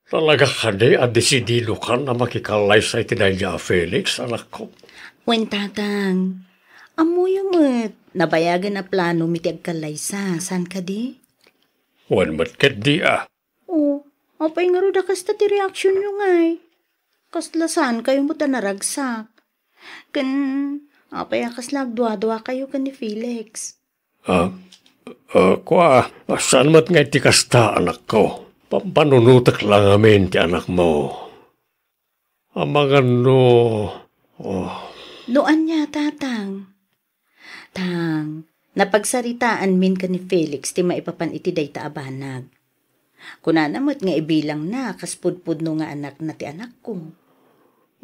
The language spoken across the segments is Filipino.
Talaga ka di, desidido ka na makikalay sa itinadya Felix, anak ko. Wen tatang, amuyo mo't nabayagan na plano mitiag kalaysa. San ka di? Wan matket di Oh, apay nga ro da kasta ti reaksyon nyo ngay. Kaslasan kayo mo ta naragsak. Kan, apay akaslag dua-dua kayo kan ni Felix. Saan mat nga iti kasta, anak ko? Pampanunutak lang amin ti anak mo. Amangan no... Doan niya, tatang. Tang, napagsaritaan min ka ni Felix ti maipapan iti dayta abanag. Kuna namot nga ibilang na, kaspudpud no nga anak na ti anak ko.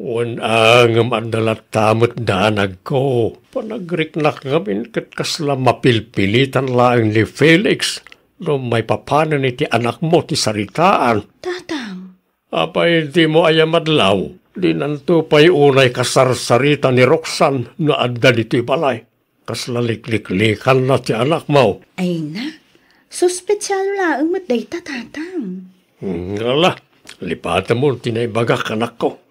Wan ang mandalat tamot danag ko. Panagriknak ngamin kat kasla mapilpilitan lang ni Felix. No may papanan iti anak mo ti saritaan. Tatang. Apay di mo ayamadlaw. Di nanto pa'y unay kasarsarita ni Roxanne na adda dito balay. Kasla likliklikan na ti anak mo. Ay na, suspesyal laang matdayta, tatang. Ngala, lipatan mo tinaybagak anak ko.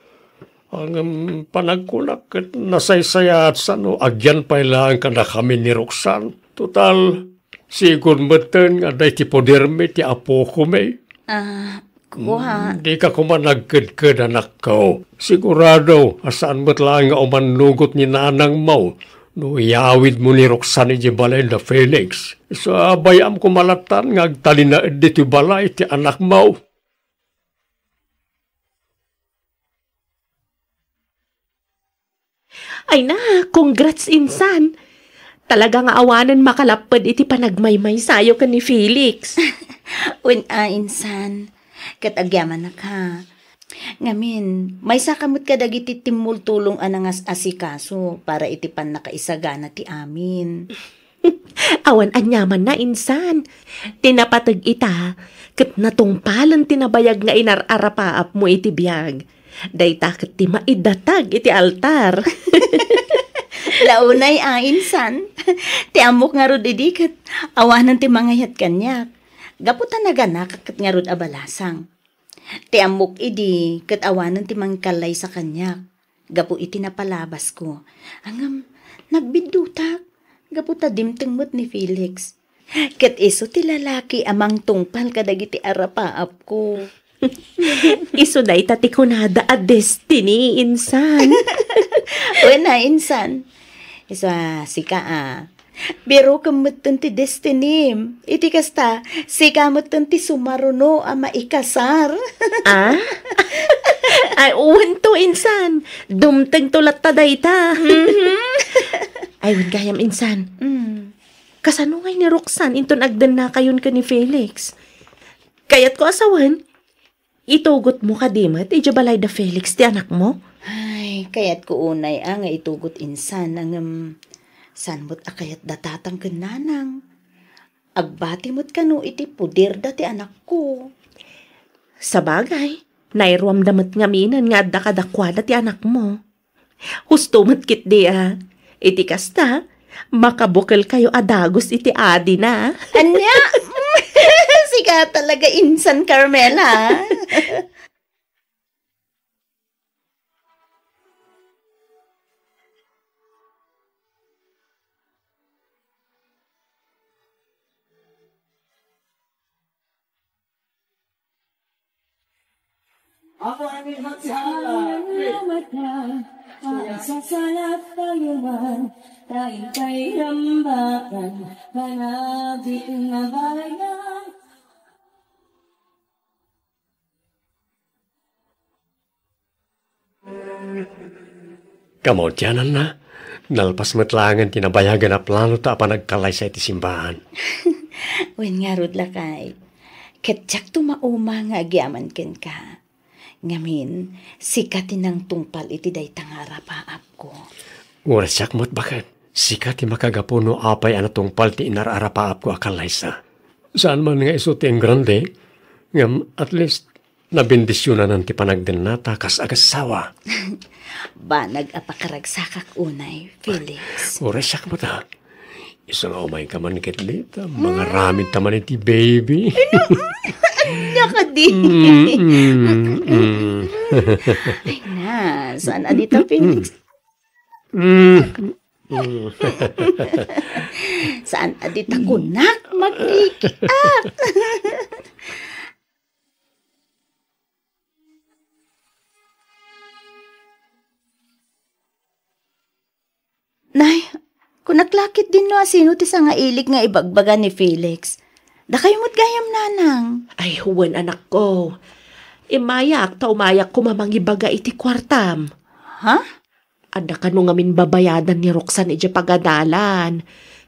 Ang panagkunak at nasaysaya at sano, agyan pa ilang ka na kami ni Roxanne. Total, sigur matan nga day ti poderme ti apo ko may. Kuha. Di ka kumanagkad-kad anak ko. Sigurado, asaan mo't lang nga umanugot ni nanang mo. No iawid mo ni Roxanne di balay na Felix. Sa bayam kumalatan nga agtalinaid di ti balay ti anak mo. Ay na, congrats insan. Talaga nga awanan makalapad iti panagmaymay sayo ka ni Felix. Wen insan, katagyaman na ka. Ngamin, may sakamot ka dagiti timultulong anangas asikaso para iti pan nakaisagana ti amin. Awan anyaman na insan. Tinapatag ita, kat natungpalan tinabayag nga inararapaap mo iti biyag. Dayta kat ti maidatag iti altar. Launay insan. Ti amok nga rod idikat. Awanan ti mangayat kanyak. Gaputan na ganak kat nga rod abalasang. Ti amok idi kat awanan ti mangkalay sa kanyak. Gapu iti napalabas ko. Angam, nagbidutak. Gaputa dimteng mo't ni Felix. Kat iso ti lalaki amang tungpal kadagiti arapaap ko. Iso na itatikunada a destiny, insan. Wala, insan. Iso sika Biro kamutan ti destiny. Iti kasta, sika mutan ti sumaruno a maikasar. Ay, uwan to, insan. Dumteng tulat ta dayta. Ay, wag gayam, insan. Kasano ngay ni Roxanne inton agdan na kayon ka ni Felix. Kayat ko asawan, itugot mo ka dimat, balay da Felix ti anak mo? Ay, kayat ko unay nga itugot insan ang sanmot akayat datatang kananang. Agbati mo't kanu iti puder da ti anak ko. Sa bagay, nairuam damat ngaminan nga adda kadakwada ti anak mo. Husto mo't kit di iti kasta, makabukal kayo adagos iti adi na. Anya? Sika talaga insan, Carmela. Ako ang magsahala. Salamat na. Sasalat tayo man. Tayo kay rambakan. Manabit na bayan. Kamodyanan na. Nalpas matlangan tinabayagan na plano ta pa nagkalay sa iti simbahan. Wen nga rod lakay. Ketyak tumauma nga agyaman ken ka. Ngamin, sikatin ang tungpal iti daytang harapaap ko. Urasyak mo't bakit? Sikat ti makagapuno apay ana tungpal ti inararapaap ko akalay sa. Saan man nga iso ti ang grande, ngam at least nabindisyonan ti panagden na takas agasawa. Banag apakaragsakak unay, Felix. Urasyak mo ta. Isang umay ka man kitlit, mga ramid taman iti baby. Nyaka di. Ay na, saan adita, Felix? Saan adita kunak? Mag-ikiak. Nay, kunaklakit din no asino ti nga ilig nga ibagbaga ni Felix. Da kayo mo't gayam nanang. Ay, huwan anak ko. Imayak ta umayak ko mamangibaga iti kwartam. Ha? Ada ka nung amin babayadan ni Roxanne iti pagadalan.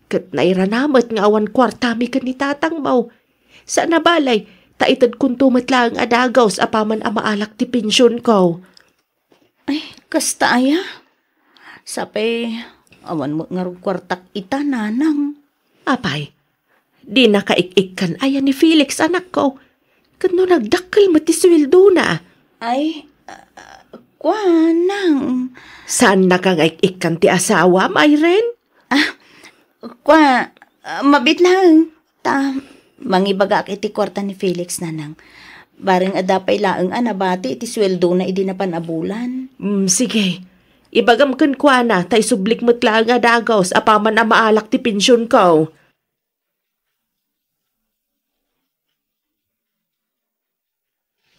Kat nairanamat nga awan kwartami ka ni tatang mo. Sa nabalay, taitad kung tumatlang adagaw sa apaman amaalak ti pensyon ko. Ay, kasta aya. Sapay, awan mo nga rong kwartak ita nanang. Apay, di nakaik-ikkan aya ni Felix anak ko. Kano nagdakkel mo ti sweldo na. Ay, nang. Saan nakang-ik-ikkan ti asawa, Myren? Mabit lang. Mangibaga iti kwarta ni Felix nanang. Baring adapay laeng anabati iti sweldo na idi na panabulan. Sige. Ibagam kun na, tay sublik mo't lang adagaw sa apaman na maalak ti pensyon ko.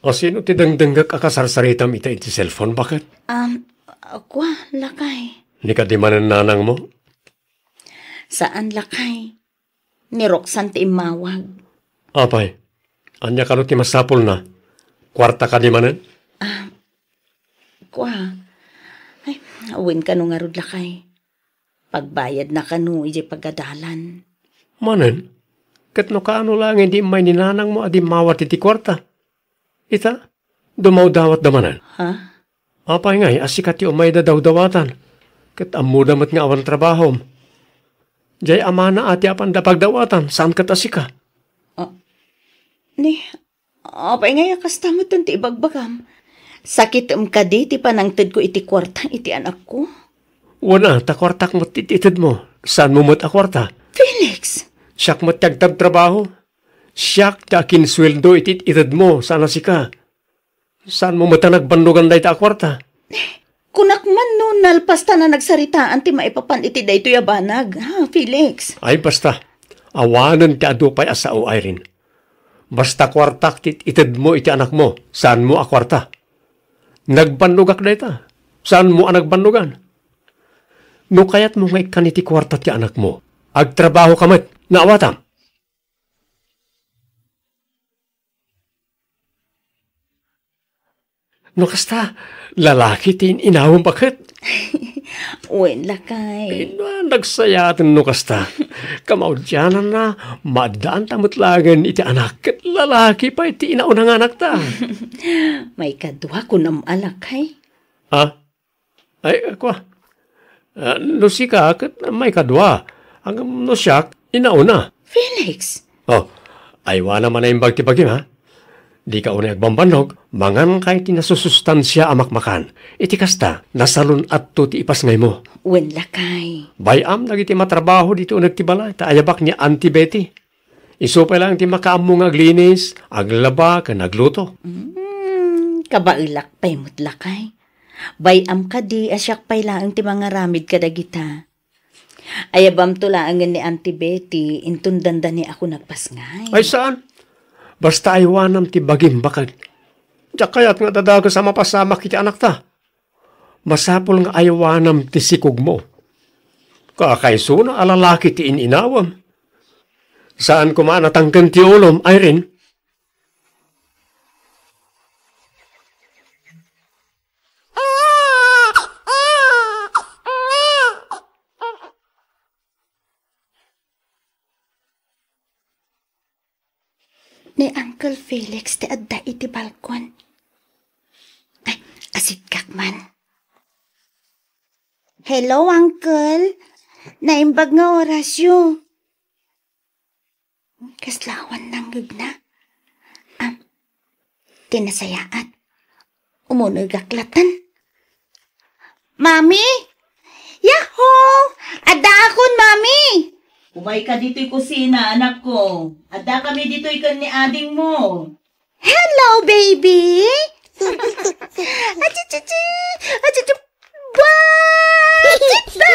O sino ti dangdanggak akasarsaritam ita iti cellphone, bakit? Lakay. Ni ka di man ang nanang mo? Saan lakay? Ni Roxanne ti imawag. Apay, anya ka no ti masapol na. Kwarta ka di manan? Ay, awin ka no nga rod lakay. Pagbayad na ka no, iji pagadalan. Manan? Kat no kaano lang hindi may ninanang mo adi mawat iti kwarta. Ita, dumaw dawat damanan. Ha? Apay ngay, asikat ti umay da daw dawatan. Kat amudamat nga awan trabahom. Jay amana ati apan da pagdawatan, saan kat asika? Apay ngay, kastamot ti ibagbagam. Sakit ka di, ti panangtid ko iti kwarta, iti anak ko. Wana, ta kwartak mo tititid mo. Saan mo mo't akwarta? Felix! Siyak mo't tagtab trabaho. Siyak ta kinsweldo ititid mo, sana sika. Saan mo mo't nagbandugan da ita akwarta? Kunak man no, nalpasta na nagsaritaan ti maipapan iti da ito yabanag, ha, Felix? Ay basta, awanan ti adupay asao Irene. Basta kwartak itid mo iti anak mo, saan mo akwarta? Nagbandugak da ita, saan mo nagbandugan? No kayat mo ngay kaniti kwarta ti anak mo, agtrabaho kamat, naawatam. No kasta, lalaki tin inawang bakit? Uwen lakay. Nagsayatan no kasta. Kamaudyanan na, madaan tamutlagan iti anak. Lalaki pa iti inaunang anak ta. May kadwa ko namalakay. Ha? Ay, kwa. No sika, may kadwa. Ang no siyak, inauna. Felix! Oh, aywa naman na yung bagtibagim ha. Di ka unay agbambanog, mangan kay tinasusustansya amakmakan. Iti kasta, nasalun at tuti ipas ngay mo. Uwen lakay. Bayam, nagiti matrabaho dito nagtibala, taayabak niya Auntie Isupay lang ti makaamong aglinis, aglaba, ka nagluto. Kabailak pa'y mo't lakay. Bayam ka di, asyak pa'y lang ti mga ramid kadagita. Ayabam tulaangan ni Auntie Betty, intundanda ni ako nagpasngay. Ay saan? Basta aywanam ti bagim bakag. Diyak kaya't nga dadaga sa mapasamak iti anak ta. Masapol nga aywanam ti sikog mo. Kakaiso na alalaki ti ininawam. Saan kumanatanggan ti ulom, Irene? Ni Uncle Felix ti adda iti balkon. Ay, asit kakman. Hello, Uncle. Naimbag nga orasyo. Kaslawan ng gugna. Tinasayaat. Umunagaklatan. Mami! Yahoo! Adda akon, Mami! Umay ka dito'y kusina, anak ko. Adda kami dito'y kan ni ading mo. Hello, baby! Achichichi! Achichi! Tita!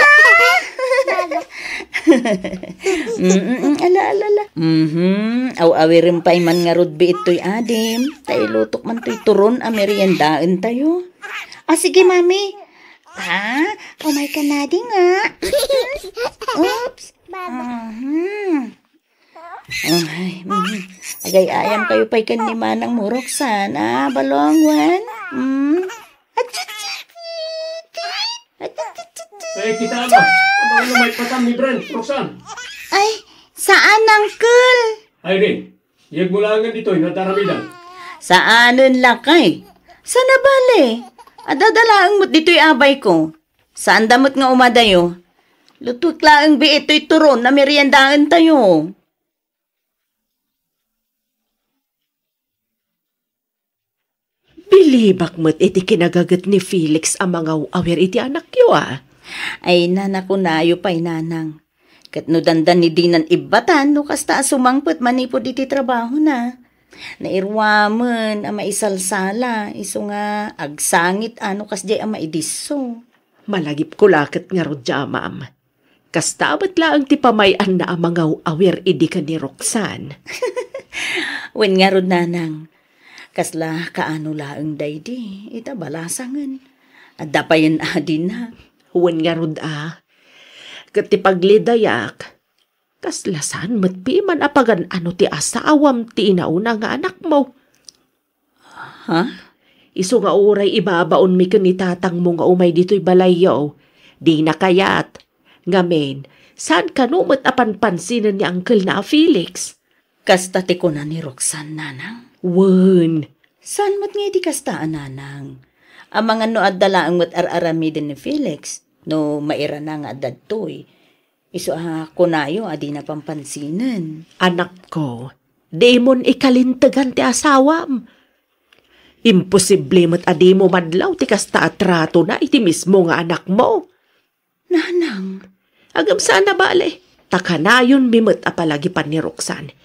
Ala. Aw-awirin pa man nga rudbi ito'y adim. Tayo lutok man to'y turon, ameriendaan tayo. Sige, mami. Umay ka na di nga. Oops. Agay ayam kayo pa'y kanimanang muroksan. Balongwan. Kita ba? Ano may patam ni Brent, Roxanne? Ay, saan, Uncle? Irene, yag mo lang dito, nataramidan. Saanon lakay? Sa nabali? Adadalaang mo't dito'y abay ko. Saan damot nga umadayo? Lutwik laang bi ito'y turon na meriendaan tayo. Bilibak mo't iti kinagagat ni Felix ang mga awer iti anak yo Ay, nana ko nayo pa'y nanang. Kat no dandan ni Dinan ibatan, no kasta sumangpot manipod iti trabaho na. Nairwaman, ama isalsala, iso nga agsangit ano kas di ama idiso. Malagip ko lakit nga rodya, ma'am. Kastabat laang ti pamayan na ang mga awer idi ka ni Roxanne. Wen nga rod nanang, kasla kaano laang daydi, ita balasangan. Adda pa yan adin na. Wen nga rod kat ti paglidayak, kaslasan matpi man apagan ano ti asawam ti inauna nga anak mo. Iso nga oray ibabaon mi kan itatang mo nga umay dito'y balayaw. Di na kayat. Ngamen, saan ka numot apanpansinan ni Uncle na Felix? Kasta ti ko na ni Roxanne, nanang. Wen. Saan mo't nga iti kastaan, nanang? Ang mga no adalaang mo't ararami din ni Felix, no maira na nga dadtoy. Iso kunayo adi na pampansinan. Anak ko, di mon ikalintagan ti asawam. Imposible mo't adi mo madlaw ti kasta atrato na iti mismo nga anak mo. Nanang. Agam sana bale. Takanayon mimot apalagi pan ni Roxanne.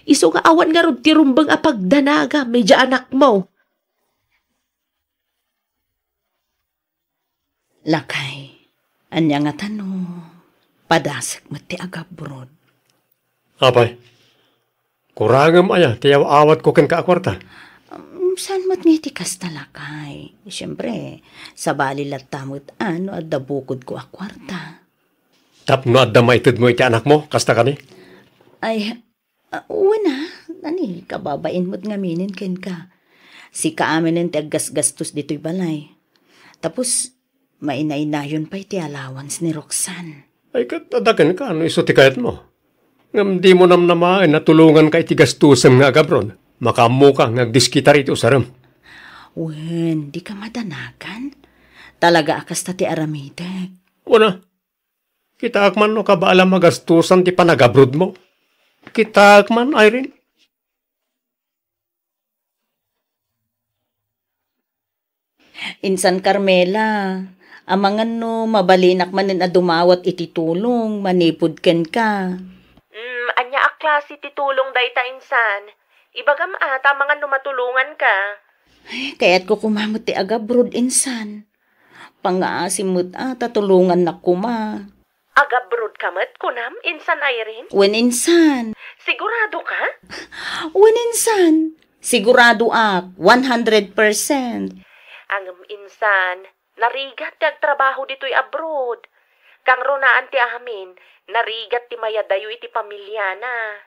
Iso nga awan nga rod ti rumbang apagdanaga medya anak mo. Lakay, anya nga tano, padasak mo ti agabrod. Apay, kurangam aya, tiyaw awat ko ken kaakwarta. Saan mo't nga ti kasta lakay? Siyempre, sa bali latamot ano at dabukod ko akwarta. Tapno at damaitid mo iti anak mo, kasta ka ni? Ay, una, nani, kababain mo't nga minin ken ka. Si kaamin ti aggasgastos dito'y balay. Tapos, mainainayon pa iti allowance ni Roxanne. Ay katadagan ka, ano iso ti kayat mo? Ngam di mo namnamain na tulungan ka iti gastusam nga agabron. Makamu ka ngagdiskita rito saram. Wen, di ka madanagan? Talaga akas ta ti aramideg. Una, kita akman no kabaala magastusan ti panagabrod mo. Kita akman, Irene. Insan Carmela, amangan no mabalinak manin dumawat iti tulong, manipod ken ka. Anya aklase ti tulong dayta insan. Ibagam mangan no matulungan ka. Ay, kaya't ko kumamot ti agabrod insan. Pangaasimot tatulungan na kuma. Agabrod kamat kunam, insan Irene? Wen insan. Sigurado ka? Wen insan. Sigurado 100%. Ang insan, narigat ti agtrabaho dito'y abroad. Kang ronaan ti amin, narigat ti mayadayo iti pamilya na.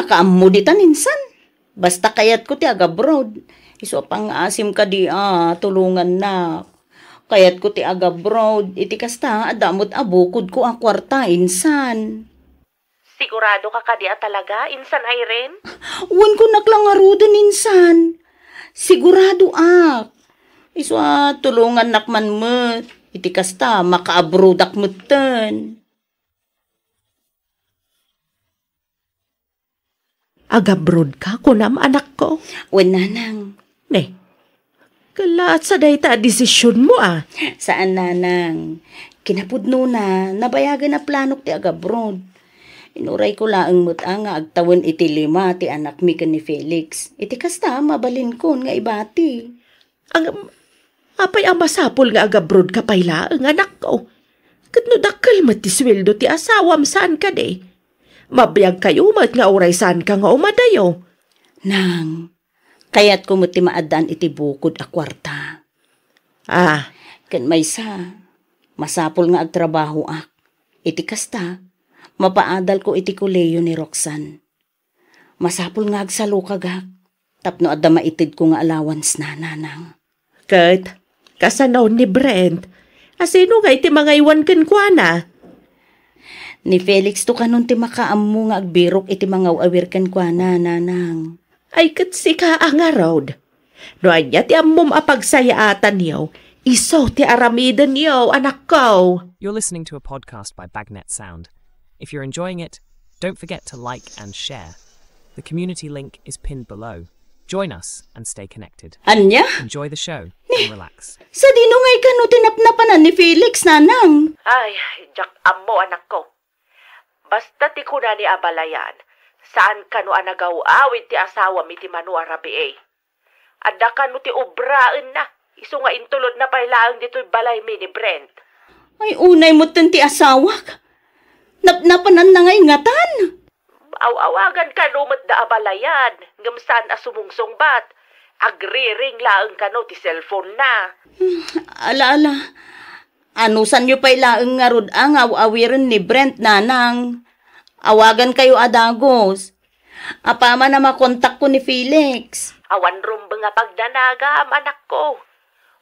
Makaamuditan insan. Basta kayat ko ti agabroad. Iso pang asim ka di tulungan na. Kayat ko ti agabroad. Iti kasta adamot abukod ko ang kwarta insan. Sigurado ka kadia talaga, insan Irene? Wan ko naklangarudan insan. Sigurado Iso tulungan nakman mo. Iti kasta makaabrodak mo ten. Agabrod ka kunam anak ko? Wen nanang. Ne, kalaat sa dayta desisyon mo Saan nanang? Kinapudno na, nabayagan na planok ti agabrod. Inuray ko laang muta nga agtawan iti 5 ti anak mi ken ni Felix. Iti kasta mabalin ko nga ibati. Ang apay ang masapol nga agabroad ka payla ang anak ko. Kadno dakkel met ti sweldo ti asawam saan ka de. Mabiyag kayo mat nga uray saan ka nga umadayo. Nang, kayat ko ti maadan iti bukod a kwarta. Ken maysa, masapol nga agtrabaho ak. Iti kasta, mapaadal ko iti koleyo ni Roxanne. Masapol nga agsalo kagak. Tapno adda maitid ko nga allowance na, nanang. Kat, kasanaw ni Brent. Asino nga iti mga iwan ken kuana? Ni Felix to kanon ti makaammo nga agbirok iti mga awir ken kuana, nanang. Ay kat si ka ang arod. No anya ti ammom apagsayaatan niyo, iso ti aramidan niyo, anak ko. You're listening to a podcast by Bagnet Sound. If you're enjoying it, don't forget to like and share. The community link is pinned below. Join us and stay connected. Anya? Enjoy the show and relax. Sa dinungay ka no tinapnapanan ni Felix, nanang. Ay, jak ammo anak ko. Basta ti kuna ni abalayan, saan ka no anagaw-awid ti asawa mi ti Manu Arabi eh. Adda ka no ti ubraan na, iso nga intulod na pailaang dito'y balay mi ni Brent. Ay unay mo ti asawak. Napnapanan na ngay ngatan. Aw-awagan ka lumot da abalayan, ngamsan asumungsong bat. Agri-ring laang ka no ti cellphone na. Ala. Anusan nyo pa'y laang nga rod ang awirin ni Brent, nanang. Awagan kayo adagos. Apama na makontak ko ni Felix. Awan rumba nga pagdanagam, anak ko.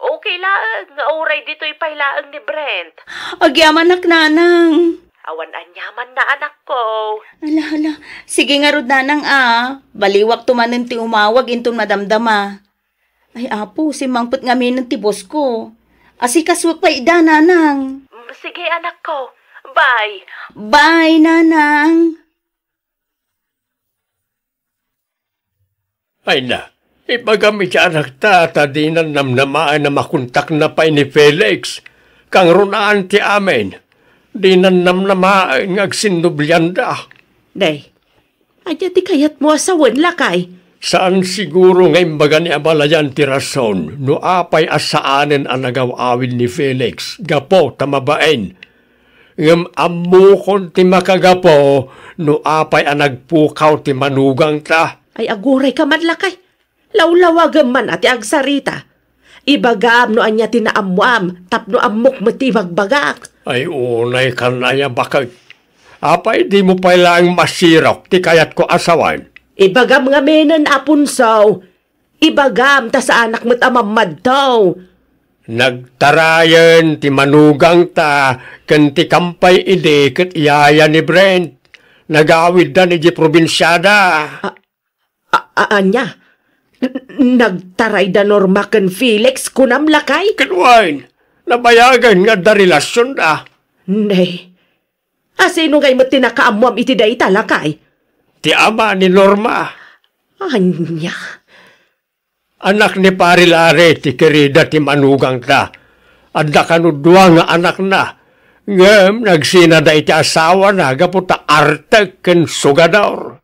Okay laang, nga oray dito'y pailaang ni Brent. Agyaman nak, nanang. Awan anyaman na anak ko. Ala. Sige nga rod, nanang Baliwak tumanin ti umawag intong madamdama. Ay apo, si mangput nga minin ti boss ko. Asikaswag pa ida, nanang. Sige anak ko. Bye. Bye, nanang. Ay na, ipagamit siya anak di na namnamaan na makuntak na pa ni Felix. Kang runaan ti amin. Di na namnamaan nga agsindubyanda. Day, adya ti kayat mo asawan lakay. Saan siguro ngayon baga ni abalayan ti rason no apay asaanen ang nagawawin ni Felix. Gapo tamabain. Ngam amukon ti makagapo no apay ang nagpukaw ti manugang ta. Ay aguray ka man lakay. Lawlawagam man ati agsarita. Ibagam no anya tinaamuam tapno amok matibagbagak. Ay unay kanaya bakit. Apay di mo pailang masirok ti kayat ko asawan. Ibagam nga menan apunsaw. Ibagam ta sa anak mo't amamad daw. Nagtarayan ti manugang ta ken ti kampay ide ket iyaya ni Brent. Nagawid da ni di probinsyada. Anya? Nagtaray da Norma ken Felix kunam lakay? Kenwain, nabayagan nga da relasyon da. Nay, asino ngay mo tinakaamuam iti da italakay? Ti ama ni Norma. Anya? Anak ni Parilare ti kerida ti manugang ta. Adda kanudwa nga anak na. Ngem nagsinada iti asawa na gaputa arte ken sugador.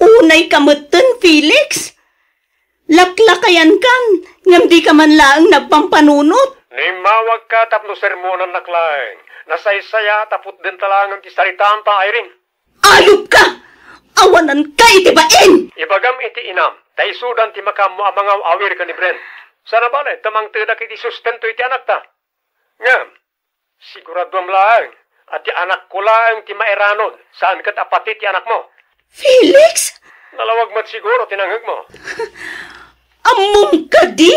Unay kamutan, Felix. Laklakayan kan, ngam di ka man laang nagpampanunot. Nimawag ka tapno sermonan naklaeng. Nasaysaya tapot din talangan ti saritaan ta, Irene. Ayop ka! Awanan ka itibain! Ibagam iti inam, taisudan ti makamu amangaw awir ka ni Brent. Sana bale, tamang tidak iti sustento iti anak ta. Ngam, siguraduam laang, at ti anak ko laang ti mairanod, saan kat apati ti anak mo. Felix? Nalawag mat siguro tinanghag mo. Among ka di,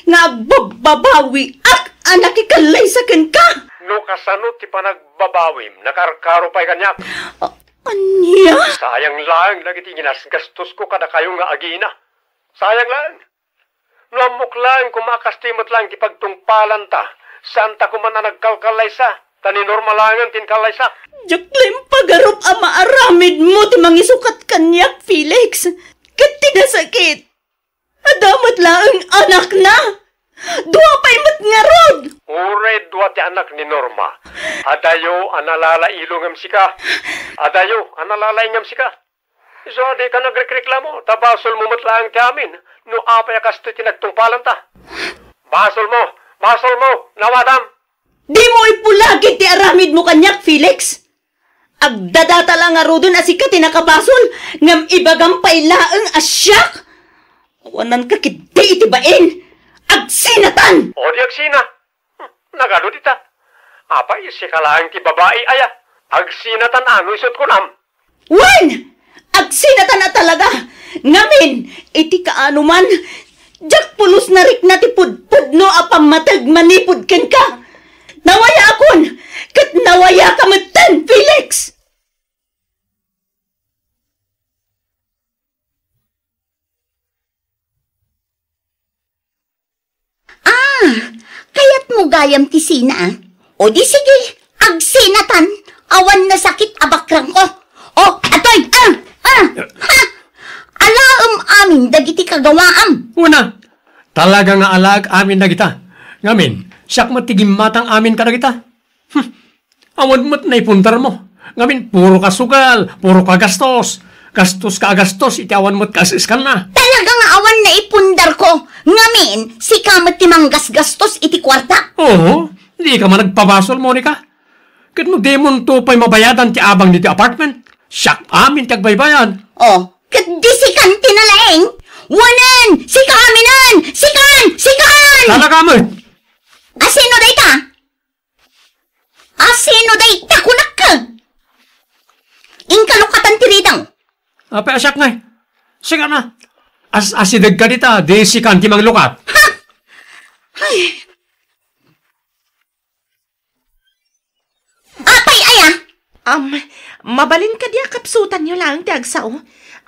nga agbababawi ak anak ikalay sa ken ka. No kasanot ti panagbabawim, nakarkaro pa'y kanyak. Anya? Sayang lang, nagiti ginasgastos ko kada kayo nga agina. Sayang lang. No amok lang, kumakastimot lang ti pagtungpalan ta. Santa ko man na nagkalkalay sa, tani normalangan tin kalay sa. Jaklim pagarup ama aramid mo ti mangisukat kanyak, Felix. Kat tinasakit. Adamat laang anak na. Dua pa imot nga rod! Uray dua ti anak ni Norma. Adayo analala ilongam sika. Adayo analala ingam sika. So di ka nagreklamo, tabasol mo matlaang ti amin. No apay kasto tinagtungpalan ta. Basol mo, nawadam. Di mo ipulagit ti aramid mo kanyak, Felix. Agdadata lang nga rodon asika tinakabasol, ngam ibagam pailaang asyak. Wanan ka kiti itibain. Agsinatan! O di agsina. Nagano dita. Apay isi ka lang ti babae aya. Agsinatan ano isot ko nam. Wan! Agsinatan na talaga. Ngamin, iti kaano man. Jak pulos na rik na ti pudpud no apang matag manipud ken ka. Nawaya akon. Kat nawaya ka matan, Felix. Kaya't mo gayam ti sina, ah? O di sige, agsinatan, awan na sakit abakrang ko. O, atoy, ha! Alaam amin, dagiti kagawaam. Una, talaga nga alag amin na kita. Ngamin, siyak matigim matang amin ka na kita. Awan mo't naipuntar mo. Ngamin, puro ka sugal, puro ka gastos. Gastos ka agastos, iti awan mo't kasiskan na. Talagang awan na ipundar ko. Ngamin, si kamat timang gasgastos iti kwarta. Oo, di ka man nagpabasol, Monica. Kat mo demon to pa'y mabayadan ti abang diti apartment. Siyak amin ti agbaybayan. O, kat di sikan tinalaeng. Wanan, sika aminan, sikan! Talaga mo. Asino day ta? Asino day ta kunak ka? Inkalukatan tiridang. Apay asyak nga. Sige na. Asidag ka dita, di si kanti mang lukat. Apay aya? Mabalin ka diya kapsutan nyo lang ti agsao.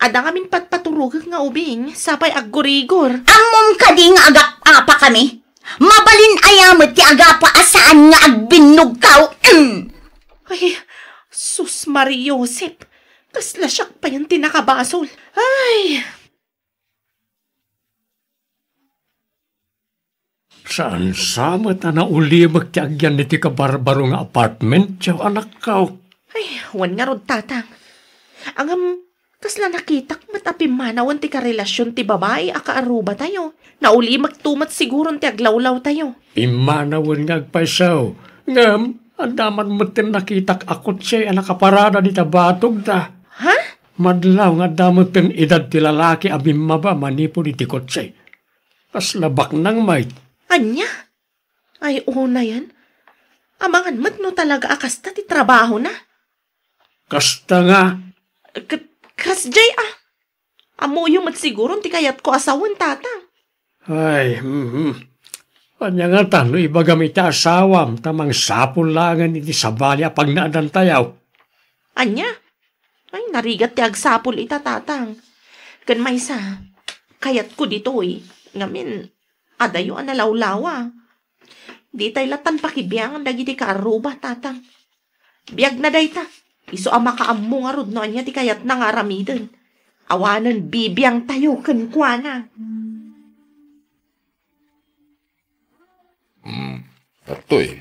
Ada ngamin patpaturugag nga ubing, sapay aggurigor. Amom ka di nga agap-apa kami. Mabalin ayamot ti agapa asaan nga agbinog kao. Ay, sus Maria Josep. Kasla siyak pa yan tinakabasol. Ay! Saan samat na nauli magtiagyan niti kabarbaro nga apartment, tiyaw anak kao. Ay, wan nga rod tatang. Kasla nakitak matapim manawan ti karelasyon ti babae akaaruba tayo. Nauli magtumat siguro ti aglawlaw tayo. Imanawan nga agpaisaw. Ngam, andaman mo tin nakitak akot siya nakaparada di tabatog ta. Ha? Madlaw nga damot tin edad ti lalaki abimaba manipo di ti kotse. Kaslabak nang may. Anya? Ay, una yan. Amangan mat no talaga akasta ti trabaho na. Kasta nga. Kasjay Amuyo mat siguro ti kayat ko asawan tatang. Ay, Anya nga tano ibagamit asawam tamang sapul langan iti sabalya pag naadan tayaw. Anya? Ay, narigat ti agsapul ita tatang. Kan maysa, kayat ko ditoy. Ngamin, adayo analawlawa. Di tay latan pakibiyang dagiti kaaruba tatang. Biyag na dayta. Iso ama kaammo nga rod no anya ti kayat na nga ramiden. Awanan bibiyang tayo kenkwana. Atoy,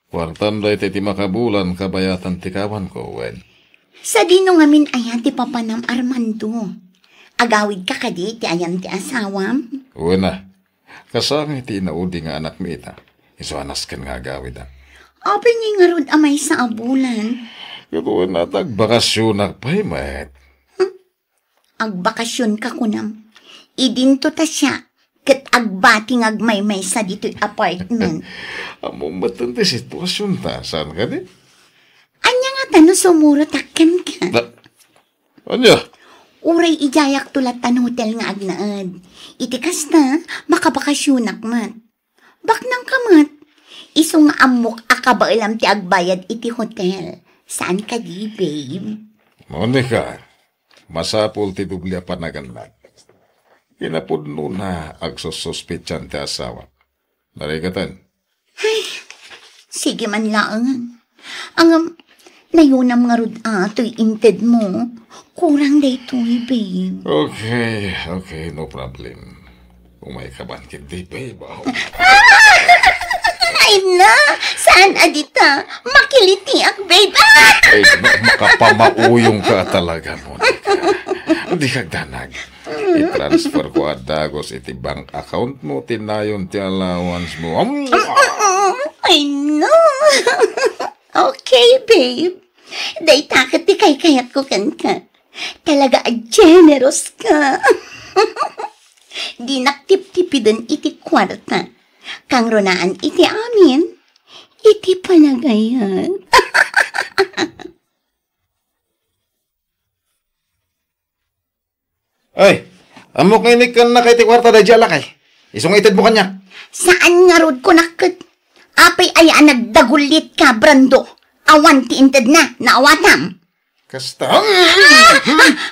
kwartan day ti makabulan kabayatan ti kawan ko, wen. Sa dino ngamin ayan ti papanam Armando. Agawid ka kadi ti ayan ti asawam. Wen na, kasang iti inaudi nga anak mi ita. Iso anas ken nga agawid Open niya nga rod amay sa abulan. Yago na tagbakasyon nagpaymet. Agbakasyon ka kunam. Idinto ta siya. Kat agbating agmay-may sa dito'y apartment. Among matanda sitwasyon ta. Saan ka di? Anya nga tano sumuro takkan ka. Anya? Uray ijayak tulat tan hotel nga agnaad. Iti kasta, makabakasyonak mat. Bak nang kamat. Iso nga amok akabailam ti agbayad iti hotel. Saan ka di, babe? Monica, masapul ti dublia panaganlag. Kinapudno na agsususpitsan ti asawa. Narigatan. Ay, sige man lang. Ang nayunam nga rod ato'y inted mo. Kurang daytoy, babe. Okay, no problem. Umay ka ba hindi, babe? Ay na, saan adita? Makiliti ak, babe. Ay, makapamauyong ka talaga, Monica. Hindi ka danag. I-transfer ko adagos iti bank account mo, tinayon ti allowance mo. Ay no. Okay, babe. Day takat ti kayat ko kan ka. Talaga generous ka. Di naktip-tipidan iti kwarta. Kang ronaan iti amin, iti panagayan. Ay, amok ngayon ka na kay ti kwarta da dyan lakay. Isong itid mo kanya. Saan nga rod ko nakit? Apay ay nagdagulit ka, Brando. Awan ti inted na, naawatam. Kasta.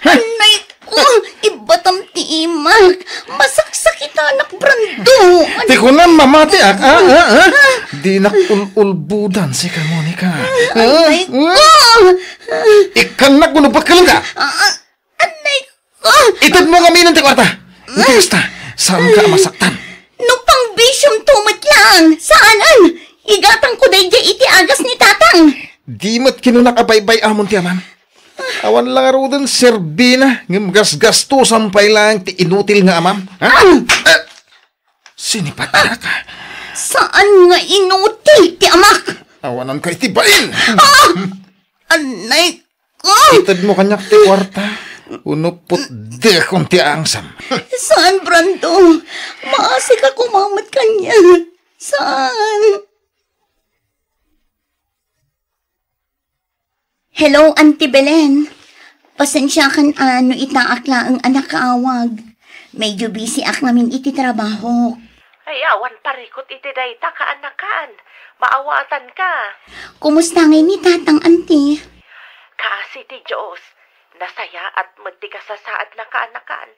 Anay ko, ibatam ti imak. Masaksakit anak, Brando. Di ko na mamati ak. Di nakululbudan si ka, Monica. Anay ko. Ikan na kunubot ka lang ka. Anay ko. Itid mo kami ng ti kwarta. Kasta, saan ka masaktan? No pang bisyong tumot lang. Saanan? Igatang ko day iti agas ni tatang. Di mat kinunak abaybay amon ti aman. Awan lang arudan serbina ngem gas-gasto sampay lang ti inutil nga amam. Sinipat na ka. Saan nga inutil ti amak? Awanan ka itibain. Anay ko. Itad mo kanyak ti kwarta. Unupot de kong ti angsam. Saan, Brando? Maasik ako mamat kanya. Saan? Hello, Auntie Belen. Pasensya kan ano itaakla ang anak kaawag. Medyo busy ak namin iti trabaho. Ay, awan parikot iti dayta kaanakan. Maawatan ka. Kumusta ngayon ni tatang, Auntie? Kasi ti Diyos, nasaya at magtigasasaad na kaanakan.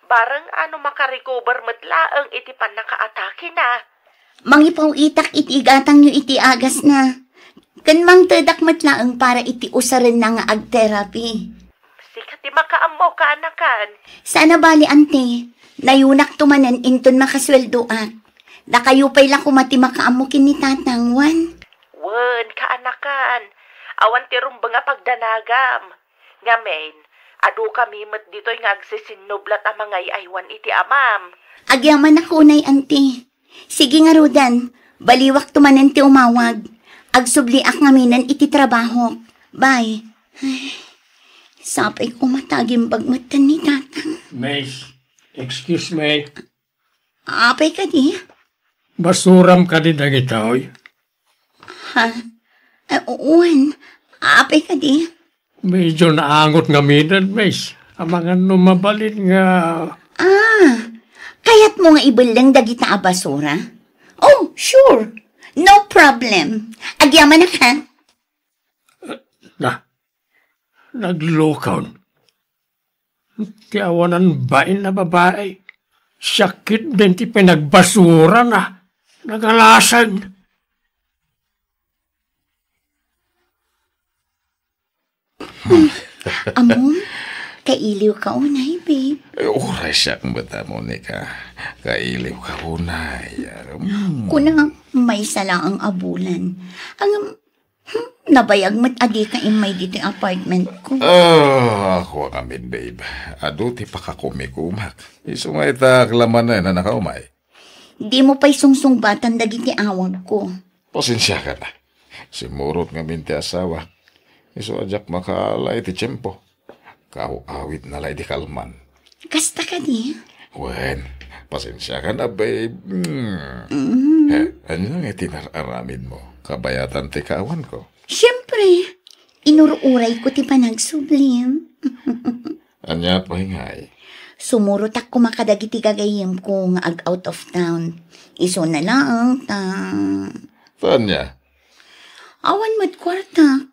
Barang ano makarecover matlaang iti pan nakaatake na. Mangipaw itak iti igatang nyo iti agas na. Kan mang tadak matlaang para iti usaran na nga ag-therapy. Sikat ti makaammo kaanakan. Sana bali, Ante. Nayunak tumanan inton makasweldo at. Da kayo pa'y lang kumati makaamukin ni tatang, Wan. Wen, kaanakan. Awan ti rumba nga pagdanagam. Ngamen, adu kami met dito'y nga agsisinublat ang mga iaywan iti amam. Agyaman ako, Nay, Ante. Sige nga, Rodan. Baliwak tumanan ti umawag. Agsubliak ngaminan iti trabaho. Bye. Ay, sapay ko mataging bagmatan ni tatang. May, excuse me. Apay ka di? Basuram ka di dagitoy. Ha? Uwan. Apay ka di? Medyo naangot nga minan, Mace. Ang mga numabalin nga... Kaya't mo nga ibalang dagita a basura? Oh, sure. No problem. Agyaman na ka. Naglokaw. Tiawanan bain na babae. Sakit din ti pinagbasura na. Nagalasan. Amon, kailiw ka unay, babe. Oray siya kung bata, Monica. Kailiw ka unay. Kuna may sala ang abulan. Ang nabayag mat adi ka imay dito yung apartment ko. Ako amin, babe. Ado ti pakakumikumak. Isungay ta klaman na nakaumay. Di mo pa'y sungsung-batan dagiti awag ko. Pasensya ka na. Simurot nga minti asawa. Iso ajak makaalay ti tiyempo. Awit na lay di kalman. Kasta ka di? Wen, pasensya ka na, babe. Ano nga itinaramin mo? Kabayatan ti kawan ko. Siyempre, inuruuray ko ti panagsublim. Anya pa hingay. Sumurot ako makadagiti gagayim ko nga out of town. Iso na lang, Tanya? awan mat kwarta.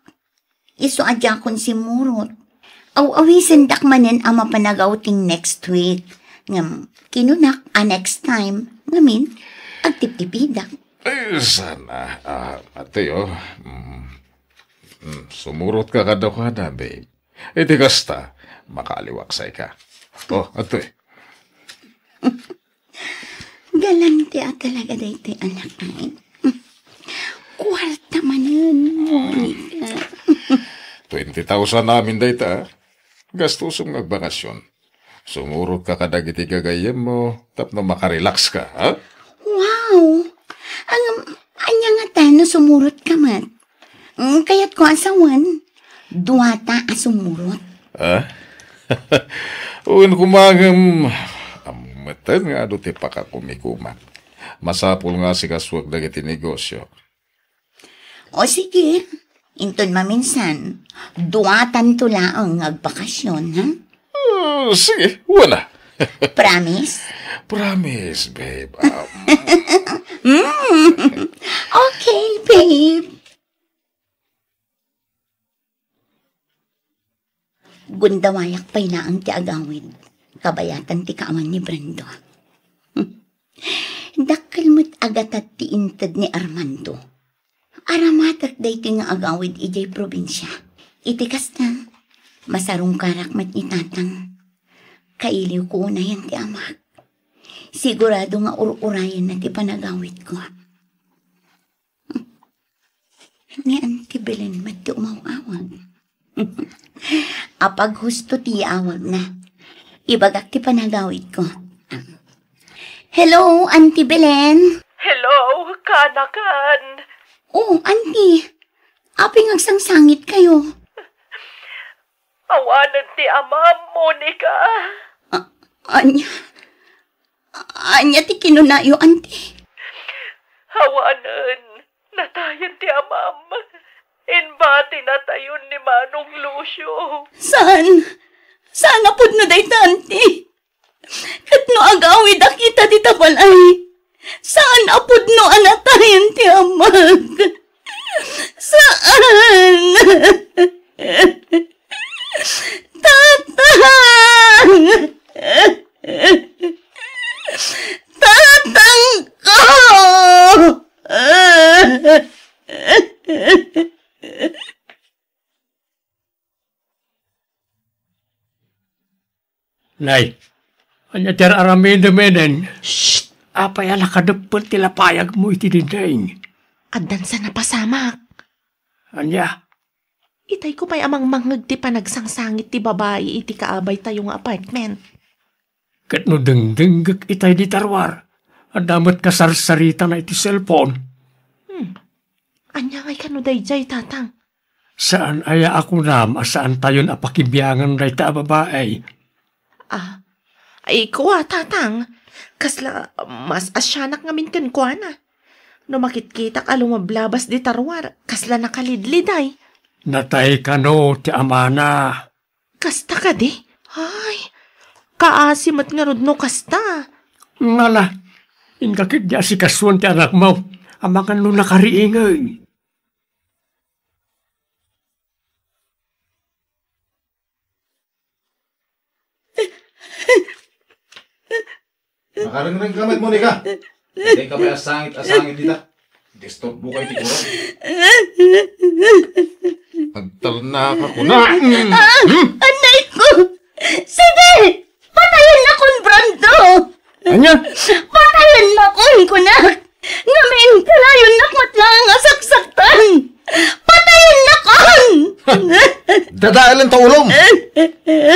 Iso adya kon si Murot. Awisan dakmanen ang mapanagauting next week. Ngam, kinunak next time. Ngamin, agtip-tipidak. Ay, sana. Ate, sumurot ka kada kada, babe. Iti kasta, makaliwaksay ka. Ate. Galante talaga dito, anak ay. Kwarta man yun, Monica. 20,000 namin dayta. Gastusong nagbakasyon. Sumurot ka kadag iti gagayem mo, tapno makarelax ka, ha? Wow! Anya nga tayo sumurot ka mat. Kaya't ko asawan, duwata asumurot. Ha? Uwan kumagam, amatan nga do ti pakakumikumat. Masapul nga si kaswag dagiti negosyo. O sige, inton maminsan, duwatan tula ang agbakasyon, ha? Sige, wala. Promise? Promise, babe. Okay, babe. Gundawayak pa'y na ang ti agawid. Kabayatan ti kaaman ni Brando. Dakkel mo't agatat ti intad ni Armando. Aramatak day ti nga agawid ijay probinsya. Itikas na, masarong karak mat ni tatang. Kailiw ko na yan ti amak. Sigurado nga ur-urayan na ti panagawid ko. Ni Auntie Belen mat ti umawawag. Apag husto ti awag na. Ibagak ti panagawid ko. Hello, Auntie Belen. Hello, kanakan. Oh, Auntie. Aping agsangsangit kayo. Awanan ti amam, Monica. Anya ti kinunayo, Auntie. Awanan, natayan ti amam. Inbati na tayon ni Manong Lucio. Saan? Saan apod na day, Auntie? Katno agawid akita ti tabalay. Saan apod no anatayan ti amag? Saan? Tatang! Tatang ko! Nay, anya ter aramende menen. Shh! Apay ala kadepel tila payag mo iti dindaing. Addan sa napasamak. Anya? Itay ko pa'y amang mangag ti panagsangsangit ti babae iti kaabay tayong apartment. Kat no dengdenggek itay di tarwar. Adamat kasarsarita na iti cellphone. Anya ngay kano dayjay, tatang? Saan aya ako nam asaan tayon apakibiyangan day ta babae? Ay kuwa, tatang. Kasla, mas asyanak ngamin kan kuwa na. No makitkitak alumablabas di tarwar, kasla nakalidliday. Natay ka no, ti amana. Kasta ka di? Ay, kaasim at nga no kasta. Ngala, inkakit di si kasuan ti anak mo. Amakan no nakariingay. Nakarang kamay, Monica. Hindi ka ba asangit dita? Disturb mo kayo tikuro. Nagtalna ka ko na. Anay ko! Sige! Patayin na kon, Brando! Anya? Patayin na kon, kunak! Ngamin kalayon nakmat lang ang asaksaktan! Patayin na kon! Dadaalan ta ulong!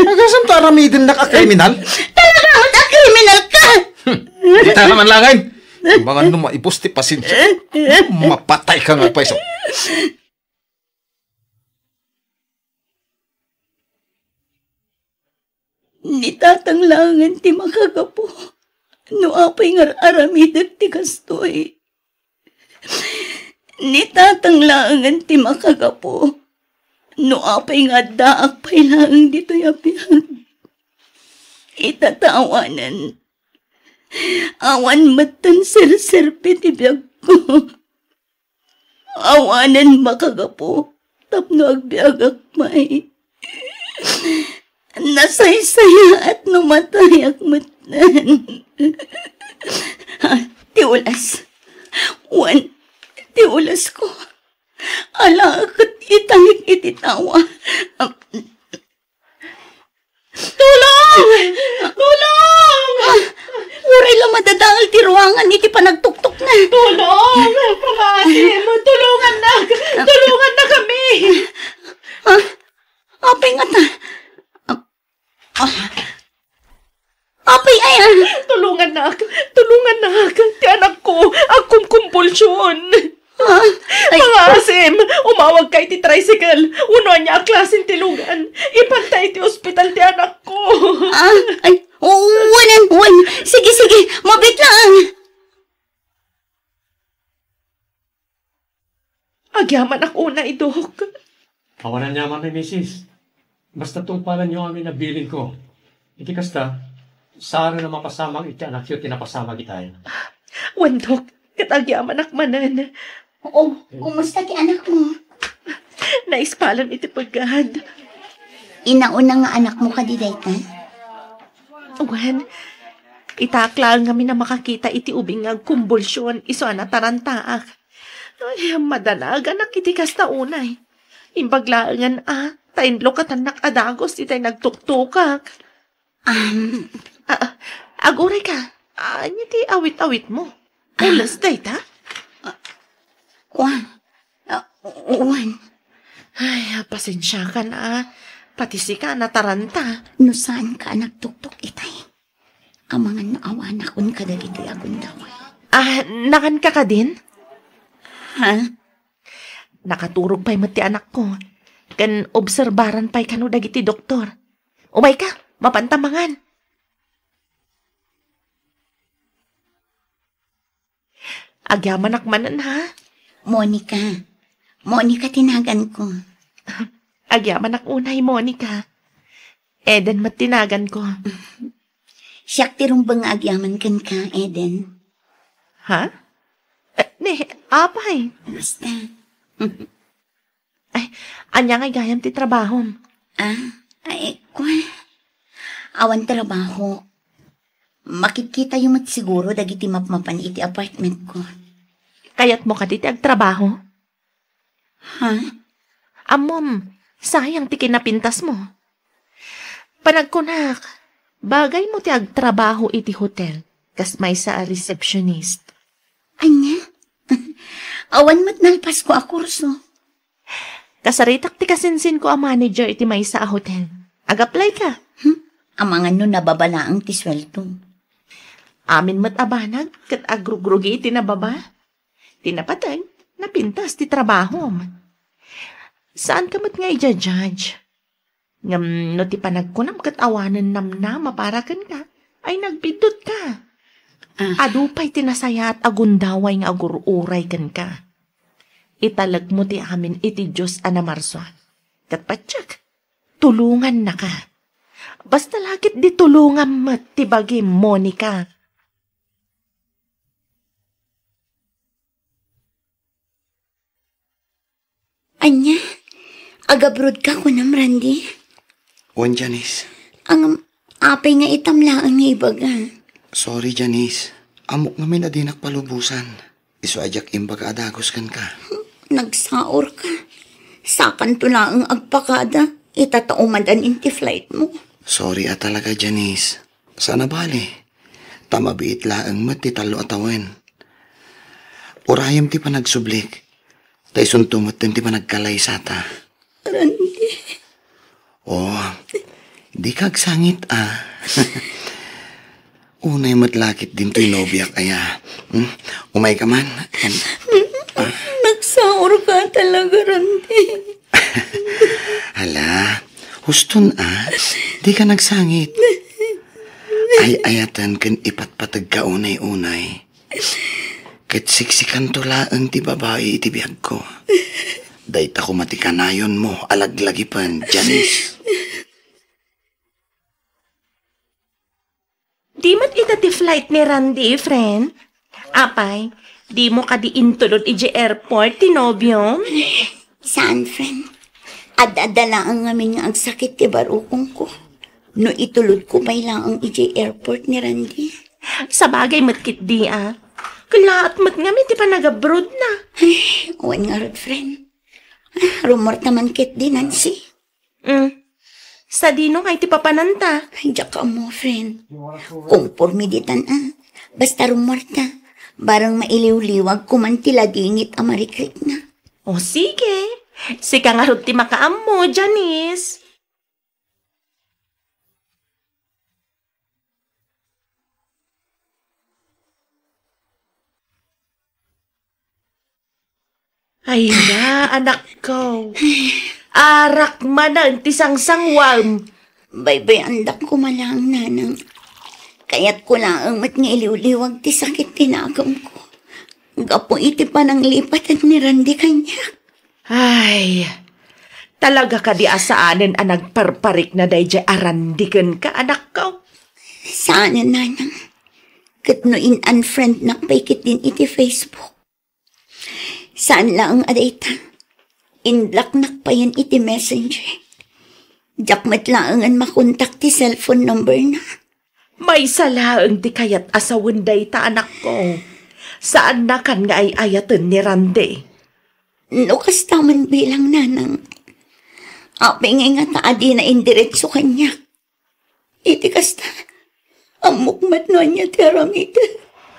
Nagasam ta ramidin na ka-kriminal? Talaga mo na kriminal ka! Di ta naman langain! Mga nung maipusti pasensya. Mapatay ka nga pa iso. Nitatanglangan ti makagapo. No apay nga aramidag ti kastoy. Nitatanglangan ti makagapo. No apay nga daak pay lang dito yapyan. Itatawanan. Awan matan sir-serpe ti biyag ko. Awanan makagapo. Tapno agbiag akmay. Nasaysaya at numatay akmatan. Tiulas. Wan, tiulas ko. Ala akat itangik ititawa. Tulong! Tulong! Uray lang madadangal ti ruang Amangan iti panagtuktok na. Tulong! Pangasim! Tulungan na! Tulungan na kami! Apay nga ta. Apay ay. Tulungan na! Tulungan na! Ti anak ko! Akong kumpulsyon! Pangasim! Umawag kay ti tricycle! Uno niya klasin tilugan! Ipantay ti ospital ti anak ko! Ay, wan. Sige, mabit lang. Agyaman ako na idok. Kawanan niya man ni misis. Basta tungpalan niyo amin na bilin ko. Iti kasta, saan na mapasamang iti anak yun, tinapasama kita. Wandok, katagyaman akmanan. Oo, kumusta ti anak mo? Naispalan iti pagkahad. Inauna nga anak mo ka diday ka? Wan, itaklang kami na makakita iti ubing nga kumbulsyon, iso na tarantaak. Ay, madanag, anak iti kasta unay. Imbaglaangan tainlo ka tanak adagos, itay nagtuktukak. Aguray ka, anya ti awit-awit mo. Ulas day ta? Wan. Ay, pasensya ka na. Pati si ka nataranta. No saan ka nagtuktok itay? Amangan na awan akon kadagiti agon daw. Nakan ka din? Ha? Nakaturog pa'y mati anak ko. Kan obserbaran pa'y kano dagiti doktor. Umay ka, mapantamangan. Agyaman akmanan ha? Monica tinagan ko. Agyaman ak unay, Monica. Eden matinagan ko. Siyak tirong bang agyaman kan ka, Eden? Ha? Apay. Basta. Ay, anya nga gayam ti trabaho. Awan trabaho. Makikita yung siguro dagiti mapmapan iti apartment ko. Kayat mo ka diti agtrabaho? Ha? Amom, sayang ti kinapintas mo. Panagkunak, bagay mo ti agtrabaho iti hotel, kas may sa receptionist. Anya? Awan mat nalpas ko a kurso. Kasaritak ti kasinsin ko a manager iti may sa hotel. Ag-apply ka. Amangan no nababalaang ti sweldo. Amin mat abanag, kat agrugrugi iti nababa. Tinapatag, napintas ti trabaho. Saan ka mat nga i-judge? Ngam no ti panagkunam kat awanan namna maparakan ka, ay nagbidot ka. Adupay tinasaya at agundaway nga agururay kan ka. Italag mo ti amin iti Diyos anamarso. Kat patsak, tulungan na ka. Basta lakit di tulungan mat ti bagi Monica. Anya? Agabrod ka kunam, Randy? Wan, Janice. Ang apay nga itamlaan nga ibaga. Sorry, Janice. Amok namin na dinak palubusan. Iso ajak imbaga adagos kan ka. Nagsaor ka. Sakan to lang ang agpakada. Itataumadan inti flight mo. Sorry talaga, Janice. Sana bali. Tamabiit laang mat ti talo atawen. Urayam ti panagsublik. Tay suntumot din ti panagkalay sata. Randy. Di kagsangit Unay matlakit din to'y nobyak kaya. Umay ka man. Nagsaor ka talaga, Randy. Hala, huston di ka nagsangit. Ay ayatan kan ipatpatag ka unay-unay. Kat siksikan tulaang ti babae iti biyag ko. Dahit ako matikanayon mo, alaglagipan, Janice. Di mat ita ti flight ni Randy, friend? Apay, di mo ka di intulod iji airport, tinobyom? Saan, friend? Adadala ang ngamin nga ang sakit ti barukong ko. No itulod ko pa lang ang iji airport ni Randy. Sa bagay matkit di Kalaat mat ngamin ti pa nag-abroad na. Uwan nga rod, friend. Rumor naman kit di, Nancy. Sa dino kay ti papananta. Diyak ka mo, friend. Kung pormiditan Basta rumor ta. Barang mailiw-liwag kumantiladingit amarikrik na. O sige, sika nga rin ti makaam mo, Janice. Ay na, anak ko. Arak man ang tisangsangwam. Baybay andak ko malang nanang. Kaya't ko lang ang mat nga iliw-liwag ti sakit tinagam ko. Gapo iti pa ng lipat at ni Randy kanya. Ay, talaga ka di asaanin ang nagparparik na dayjay arandikan ka, anak ko. Saan nanang? Kat no in-unfriend nakpaikit din iti Facebook. Saan lang aday ta? Inlock nakpayan iti messenger. Jakmat lang ang makontak ti cellphone number na. May salaang di kayat asawin day ta, anak ko. Saan na kan nga ay ayatan ni Randy? No, kastaman bilang nanang. Apay nga taadi na indiretso kanya. Iti kasta, amukmat no niya teramid.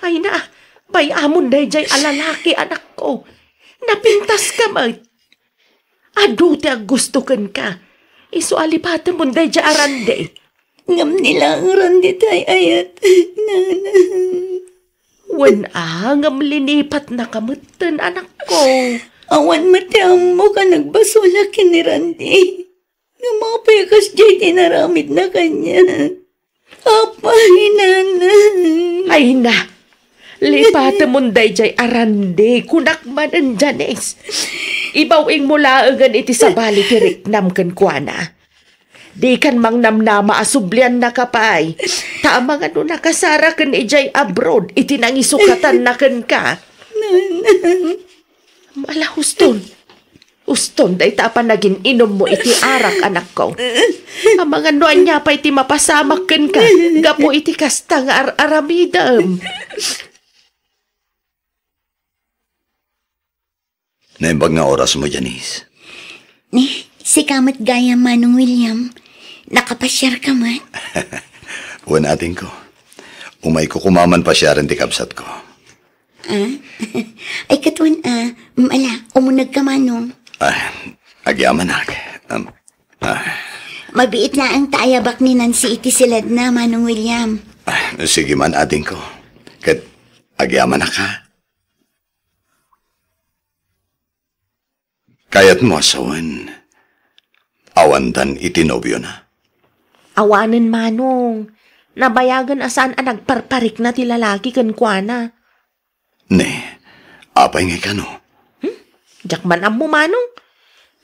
Ay na, may amon day jay alalaki, anak ko. Napintas ka mag. Ado ti gusto kan ka. Iso alipatan mo day jay arande. Ngam nila ang Randy tay ayat. Nanang. Wan ngam linipat na kamutan, anak ko. Awan matiam mo ka nagbasula kini Randy. Nga mga pekas jay tinaramid na kanya. Apay, nanang. Ay na, lipatan mo day jay arande. Kunak man ang Janice. Ibawing mula agan iti sabali tirik nam kan kuana. Di kan mang namnama asublian na kapay. Tama nga no nakasara kan ijay abroad. Iti nang isukatan na kan ka. Mala huston. Huston, day tapan naging inom mo iti arak, anak ko. Ang mga noan niya pa iti mapasamak kan ka. Gapo iti kastang aramidam. Naimbag nga oras mo, Janice. Si kamat gaya Manong William. Nakapasyar ka man. Uwan ating ko. Umay ko kumaman pa siya rin ti kabsat ko. Ay katun, mala, umunag ka Manong. Agyaman na. Mabiit na ang tayabak ni Nancy iti silad na, Manong William. Sige man ating ko. Kat agyaman na ka. Kayat mo asawan. Awandan itinobyo na. Awanan, Manong. Nabayagan asan ang nagparparik na ti lalaki kan kuana. Ne, apay nga ka no? Jakman am mo, Manong.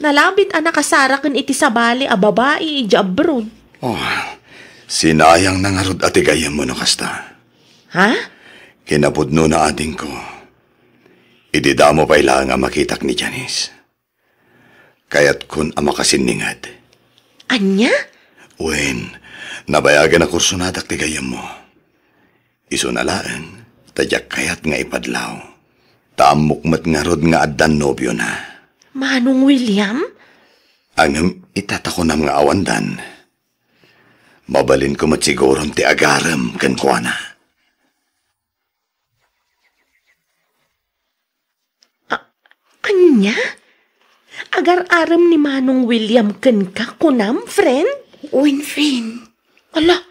Nalabit ang nakasara kan iti sabali a babae iti abroad. Sinayang nangarod ati gayam mo no kasta. Ha? Kinapudno na ating ko. Ididamo pa ilang nga makitak ni Janice. Kaya't kun ama kasiningad. Anya? Wen, nabayagan na kurso natak ti gayam mo. Iso na laan, tadyak kayat nga ipadlaw. Tamukmat nga rod nga addan nobyo na. Manong William? Ang itatako na mga awandan. Mabalin ko matsiguron ti agaram kan kuana. Anya? Agar-aram ni Manong William kan ka kunam, friend? Wen, friend. Ala,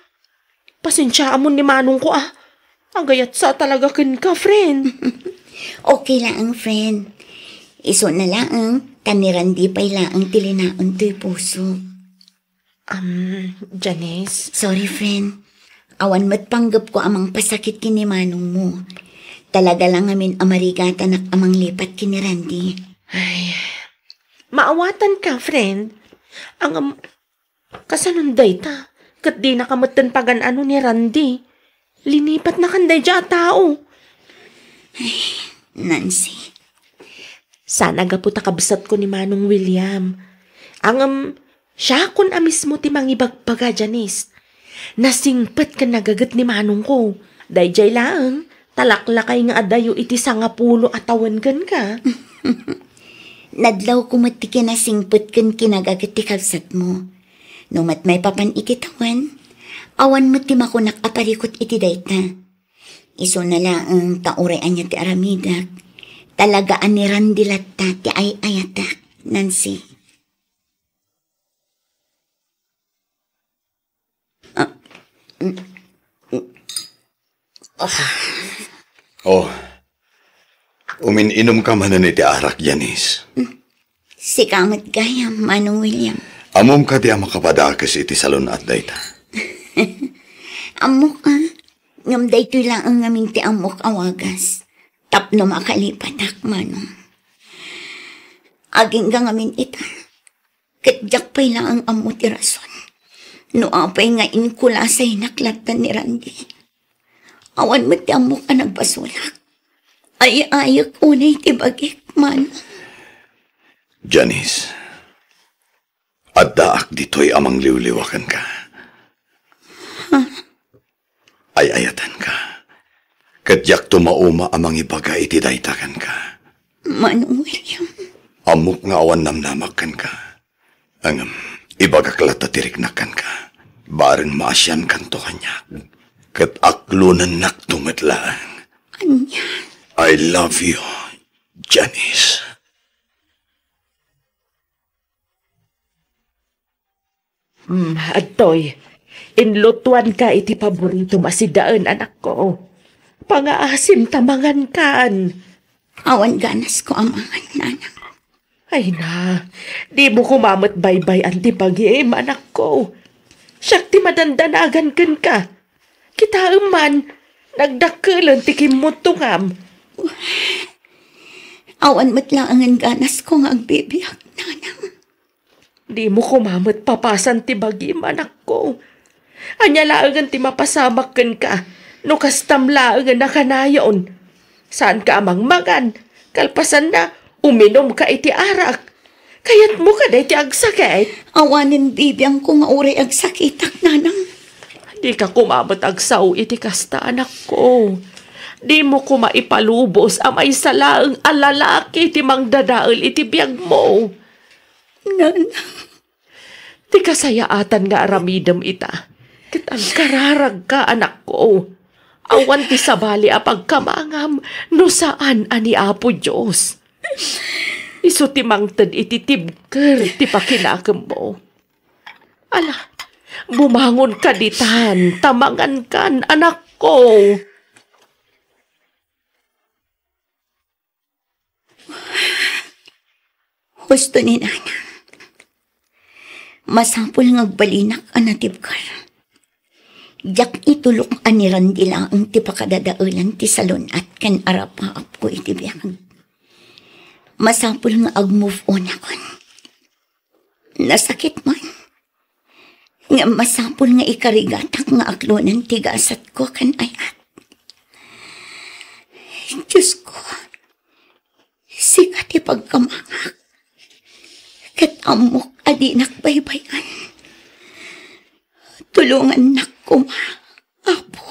pasensyaan mo ni Manong ko Agayat sa talaga kan ka, friend. Okay lang, friend. Iso na lang, tanirandi pa lang tilinaon to'y puso. Janice? Sorry, friend. Awan mat panggap ko amang pasakit kini Manong mo. Talaga lang amin amarigatan ak amang lipat kini Randy. Ay, maawatan ka, friend. Ang kasanunday ta. Kat di nakamatan pagan ano ni Randy. Linipat na kanday dya tao. Ay, Nancy. Sana gaputa kabsat ko ni Manong William. Ang siya kun mismo ti mangibagbaga, Janice. Nasingpet ka nagagat ni Manong ko. Dayjay lang, talaklakay nga adayo iti 10 atawan kan ka. Nadlaw kumati ka nasingpet kan kinagagat ti kabsat mo. Numat may papan iti tawan, awan mo ti makunak aparikot iti dayta. Iso na lang taurean niya ti aramidak. Talagaan ni Randilatta ti ay-ayatak, Nancy. Umininom ka man na ni ti arak, Janice. Si kamat gayam, Manong William. Amom ka di ang makapadakas iti salon at dayta. Amok ngam daytoy lang ang ngaming ti amok awagas. Tapno makalipatak, Manong. Aging nga ngamin ita. Katjak pa'y lang ang amo ti rason. No apay nga inkulasay naklatan ni Randy. Awan mo ti amok ka nagbasulak. Ay ayak unay ti bagik, man. Janice, at daak dito'y amang liwliwakan ka. Ay ayatan ka. Kadyak tumauma amang ibaga iti daytakan ka. Manong William. Amok nga awan namnamakan ka. Ang ibaga klatatiriknakan ka. Bareng maasyan kanto kanyak. Kat aklunan naktumatlaan. Anya. I love you, Janice. Adtoy, inlutuan ka iti paborito masidaan, anak ko. Pangaasim tamangan kan. Awan ganas ko amangan, nanang. Ay na, di mo kumamot baybay anti pag-iim, anak ko. Siyak ti madandanagan kan ka. Kita man, nagdakulan ti kimutungam. Awan matlaangan ganas ko nga agbibiyak, nanang. Di mo kumamot papasan ti bagim, anak ko. Anya laangan ti mapasamakan ka, no kastam laangan na kanayon. Saan ka amang magan, kalpasan na, uminom ka iti arak. Kayat mo ka da iti agsakit. Awanin bibiyang ko nga uri agsakitak, nanang. Di ka kumamot agsaw iti kasta, anak ko. Di mo ko maipalubos amay salaang alalaki ti mangdadaol iti biyag mo. Nanang. Di kasayaatan nga aramidam ita. Kat ang kararag ka, anak ko. Awan ti sabali apag kamangam no saan ani Apo Diyos. Iso ti mangtad iti tibker ti pakinakam mo. Ala, bumangon ka ditan, tamangan kan, anak ko. Gusto ni nanang. Masapul nga balinak anatib ka. Jak itulok aniran dila ang tipakadadaulan ti salon at kan arapaap ko itibiyang. Masapul nga ag-move on ako. Nasakit man. Nga masapul nga ikarigatak nga aklonan tigasat ko kan ayat. Diyos ko, sikat ipagkamangak. Kat amok adi nakbaybayan. Tulungan nak ko, Apo.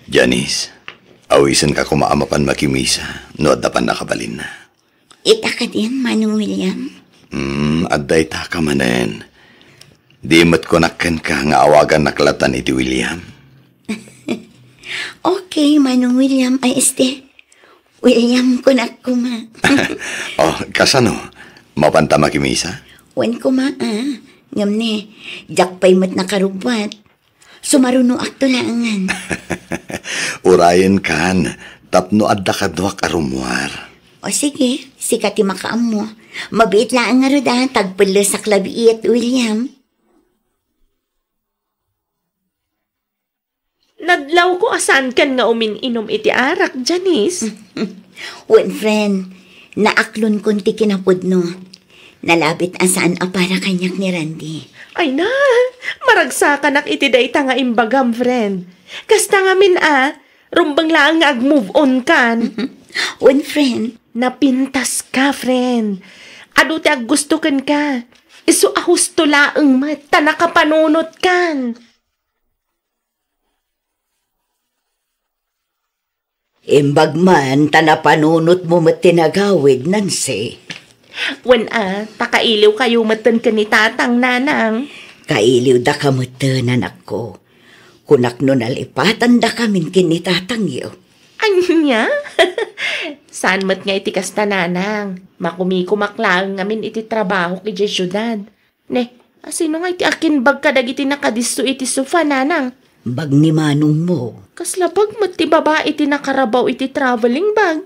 Janice, awisan ka kumaamapan makimisa, no adapan nakabalin na. Ita ka din, Manong William. Adday ta ka manen. Di mat konakkan ka nga awagan naklatan iti William. Okay, Manong William, ay William ko na kuma. Kasano? Mapanta makimisa? Wan kuma, ngam ne, jak pa'y mat nakarubwat. Sumaruno akto laangan. Urayan kan, tapno adda kadwa karumwar. O sige, sikati makaam mo. Mabiit laang nga roda, tagpala sa klabiit, William. Nadlaw ko asan kan nga umininom iti arak, Janice. Wan friend, naaklon kunti kinapudno. Nalabit asaan a para kanyak ni Randy. Ay na, maragsakan ak iti dayta nga imbagam, friend. Kasta nga min rumbang lang nga ag-move on kan. Wan friend. Napintas ka, friend. Ado ti aggusto kan ka. Isu ahusto laeng mat, tanakapanunot kan. Imbag man, tanapanunot mo matinagawid, Nancy. Wan takailiw kayo matan ka ni tatang nanang. Kailiw da kamutanan ako. Kunak no nalipatan da kamin kinitatangyo. Anya? Saan mat nga iti kasta nanang? Makumikumaklaan ngamin iti trabaho ki syudad. Ne, asino nga iti akin bag kadag iti nakadisto iti sofa nanang? Bag ni manong mo. Kaslapag mat ti baba iti nakarabaw iti traveling bag.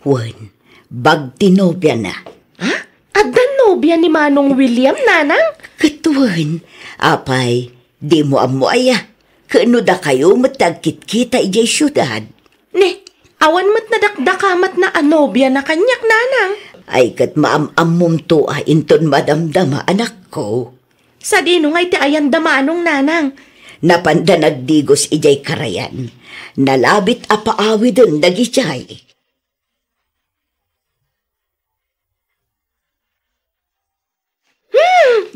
Wan, bag tinobya na. Ha? Adda nobya ni Manong William nanang? Katuan, apay, di mo amo aya. Kano da kayo matagkit-kita ijay syudad? Ne, awan mat nadakdakamat na anobya na kanyak nanang. Ay kat maam-amum to inton madamdama anak ko. Sa dino nga iti ayan damanong nanang. Napanda nagdigos ijay karayan. Nalabit apaawi dun dagijay.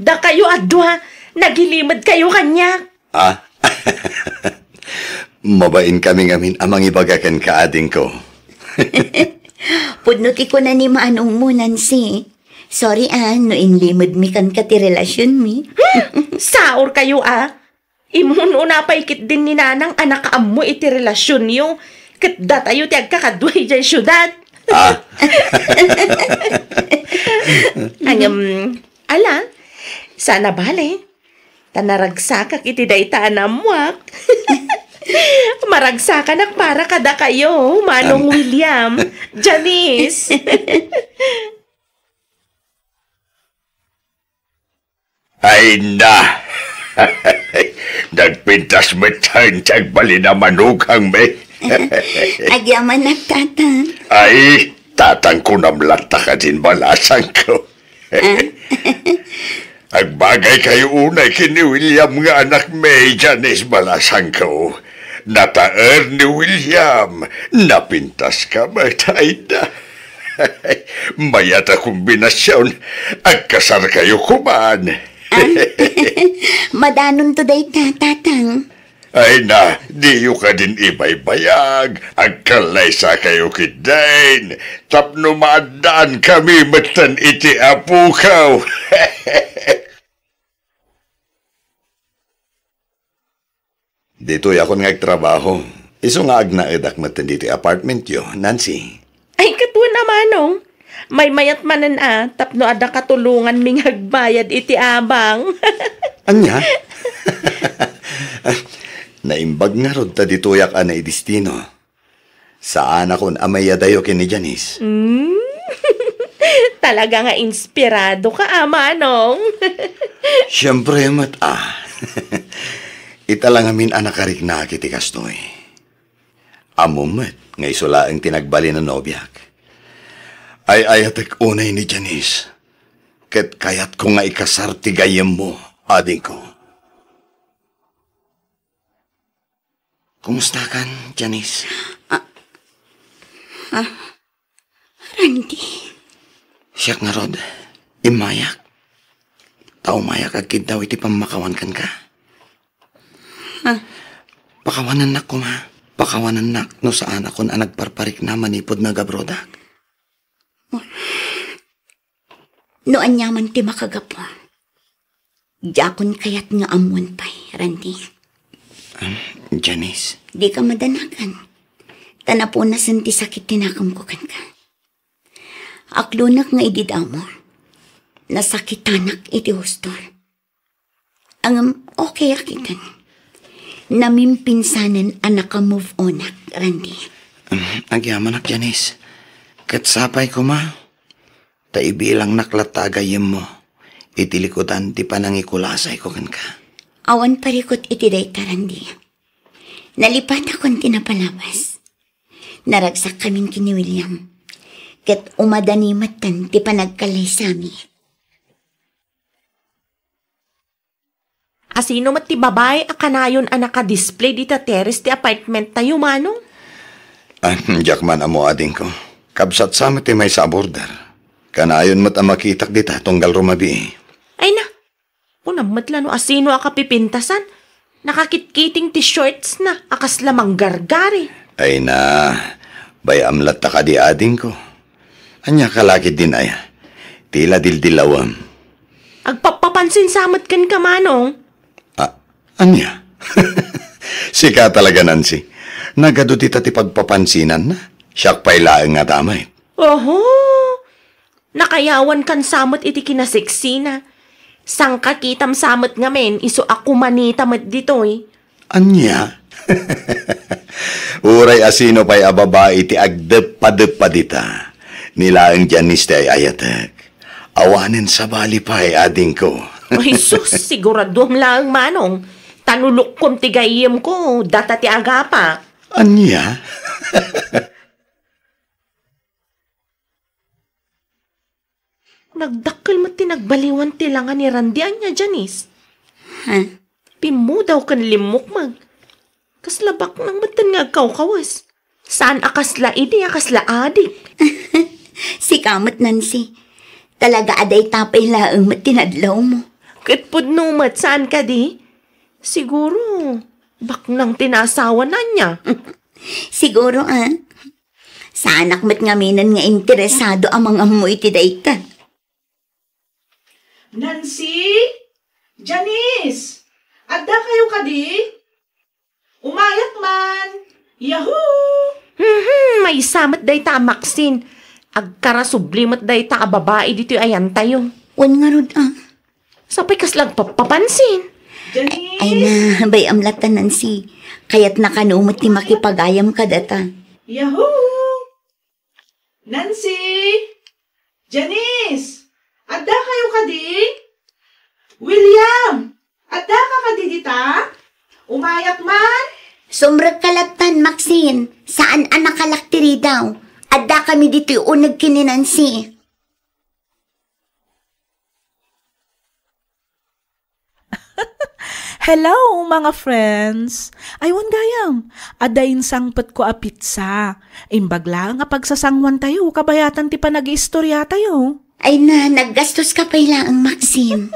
Da kayo adwa, nagilimad kayo kanyak. Ah, mabain kami ngamin amang ibagakan kaading ko. Pudnuti ko na ni Manong mo, Nancy. Sorry no inlimod mi kan kati relasyon mi. Saor kayo Imun una pa ikit din ni nanang anak mo iti relasyon yo. Kat datayo ti agkakadway dyan syudad. Ala, sana bale. Tanaragsakak iti dayta anamuak. Maragsakan para kada kayo, Manong William, Janice. Ay na! Nagpintas metan tagbali na manukang me. Agyaman nagtatang. Ay, tatang ko namlata ka din balasang ko. Agbagay kayo unay kini William nga anak may Janice balasang ko. Nataer ni William, napintas ka matay na. Mayata kombinasyon, agkasar kayo kuman. Madanon to day tatang. Ay na, diyo ka din ibaybayag. Agkalay sa kayo kidain. Tapno maadaan kami matan iti apukaw. Dito ako nagtrabaho. Iso nga agnaedak matan dito apartment yo, Nancy. Ay, katwa namanong. May mayat manan tapno ada katulungan ming hagbayad iti abang. Anya? Naimbag nga rod ta dituyak anay destino. Saan akon amaya dayo kini Janice? Talaga nga inspirado ka, Manong. Siyempre, Ita lang amin anak karik na kiti kastoy. Amumet, nga isula ang tinagbali na nobyak. Ay ayatek unay ni Janice. Ket kayat ko nga ikasar tigayem mo, ading ko. Kumusta kan, Janice? Randy. Siyak nga rod, imayak. Tao mayak agkid daw iti pamakawan kan ka. Pakawanan nak ko ma. Pakawanan nak no saan akon nagparparik na manipod na gabrodak. No anyaman ti makagapo. Jakon kayat nga amuan pa'y, Randy. Janice. Di ka madanagan. Tanapunasan ti sakit tinakamkukan ka. Aklunak nga ididaw mo. Nasakitanak iti hustor. Ang okay akitan. Namimpinsanan anak ka move on ak, Randy. Agyaman ak, Janice. Katsapay ko ma. Taibilang naklatagayem mo. Itilikutan ti panangikulasay ko kan ka. Awan parikot iti day Randy. Nalipat akong tinapalabas. Naragsak kaming kini William. Ket umadanimatan ti panagkalay sami. Asino mat ti babay akanayon naka-display di ta terrace ti apartment tayo, Manong? Jakman amo ading ko. Kabsat sa ti may sa border. Kanayon mat makitak di ta tunggal rumabi. Ay na, punamat lano asino akapipintasan. Nakakitkiting ti shorts na akas lamang gargari. Ay na, bayamlat ta ka di ading ko. Anya kalakit din ay. Tila dildilawam. Agpapapansin samat kan ka, Manong. Anya? Sika talaga, Nancy. Nagado ti pagpapansinan na. Siyak pa'y laeng nga damay. Oho! Nakayawan kan samot iti kinasiksina. Sang kakitam samot nga men, iso ako manita mat ditoy. Anya? Uray asino pa'y ababa iti agdep-padep dita. Nilaeng Janice ti ayatek. Awanin sa bali pa'y ading ko. Ay sus, siguradom lang manong. Tanulok kom ti gayem ko, data ti agapa. Anya? Nagdakkel mo tinagbaliwan tilangan ni Randian niya, Janice. Ha? Pimudaw kan limok mag. Kaslabak nang matan nga kawas. Saan akasla idi, akasla adik? Si kamot, Nancy. Talaga aday tapay laang matinadlaw mo. Katpud numat, saan ka di? Siguro, bak nang tinasawa na niya. Siguro, sa anak mat ngaminan nga interesado amang amoy ti dayta. Nancy? Janice? Adda kayo kadi? Umayak man! Yahoo! May samat day ta Maxine. Agkarasublimat day ta babae dito ayan tayo. Wan nga rod, Sapay kaslang papansin. Janice? Ay na, bay amlatan, Nancy. Kaya't nakanumot ti makipagayam ka data. Yahoo! Nancy? Janice? Adda kayo kadi? William? Adda ka kadi dita? Umayak man? Sumrag kalatan, Maxine. Saan anak kalaktiri daw? Adda kami dito unag kini Nancy. Hello, mga friends! Aywan gayam, adain sangpet ko a pizza. Imbagla nga pagsasangwan tayo, kabayatan ti pa nag-istorya tayo. Ay na, naggastos ka pa ilaang, Maxine.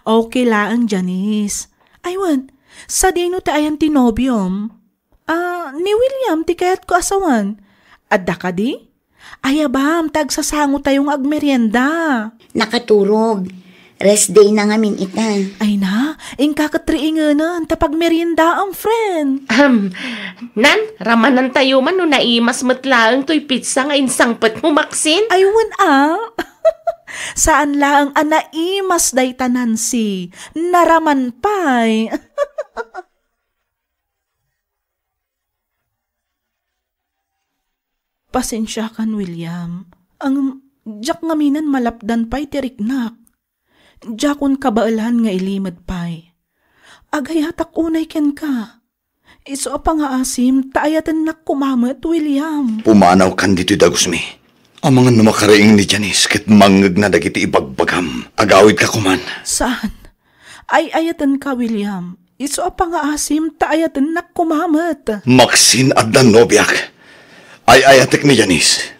Okay laang, Janice. Aywan, sa dino ti ayan ti nobyom. Ni William ti kayat ko asawan. Adda ka di? Ayabam, tagsasango tayong agmerienda. Nakaturog. Rest day na ngamin ita. Ay na, ingkakatriinganan, tapag merienda ang friend. Nan, ramanan tayo man no naimas matlaang to'y pizza nga insangpat mo, Maxine. Aywan Saan laang anaimas day ta, Nancy? Naraman pa'y. Pasensya kan, William. Ang jak ngaminan malapdan pa'y tiriknak. Jakon kabaalan nga ilimad pa'y. Agayatak unay ken ka. Iso pa nga asim, taayatan nak kumamat, William. Pumanaw kan dito dagusmi. Ang mga numakaraing ni Janice, kit mangag na dagiti ibagbagam. Agawid ka kuman. Saan? Ay ayatan ka, William. Iso pa nga asim, taayatan nak kumamat. Maxine at Danobyak. Ay ayatek ni Janice.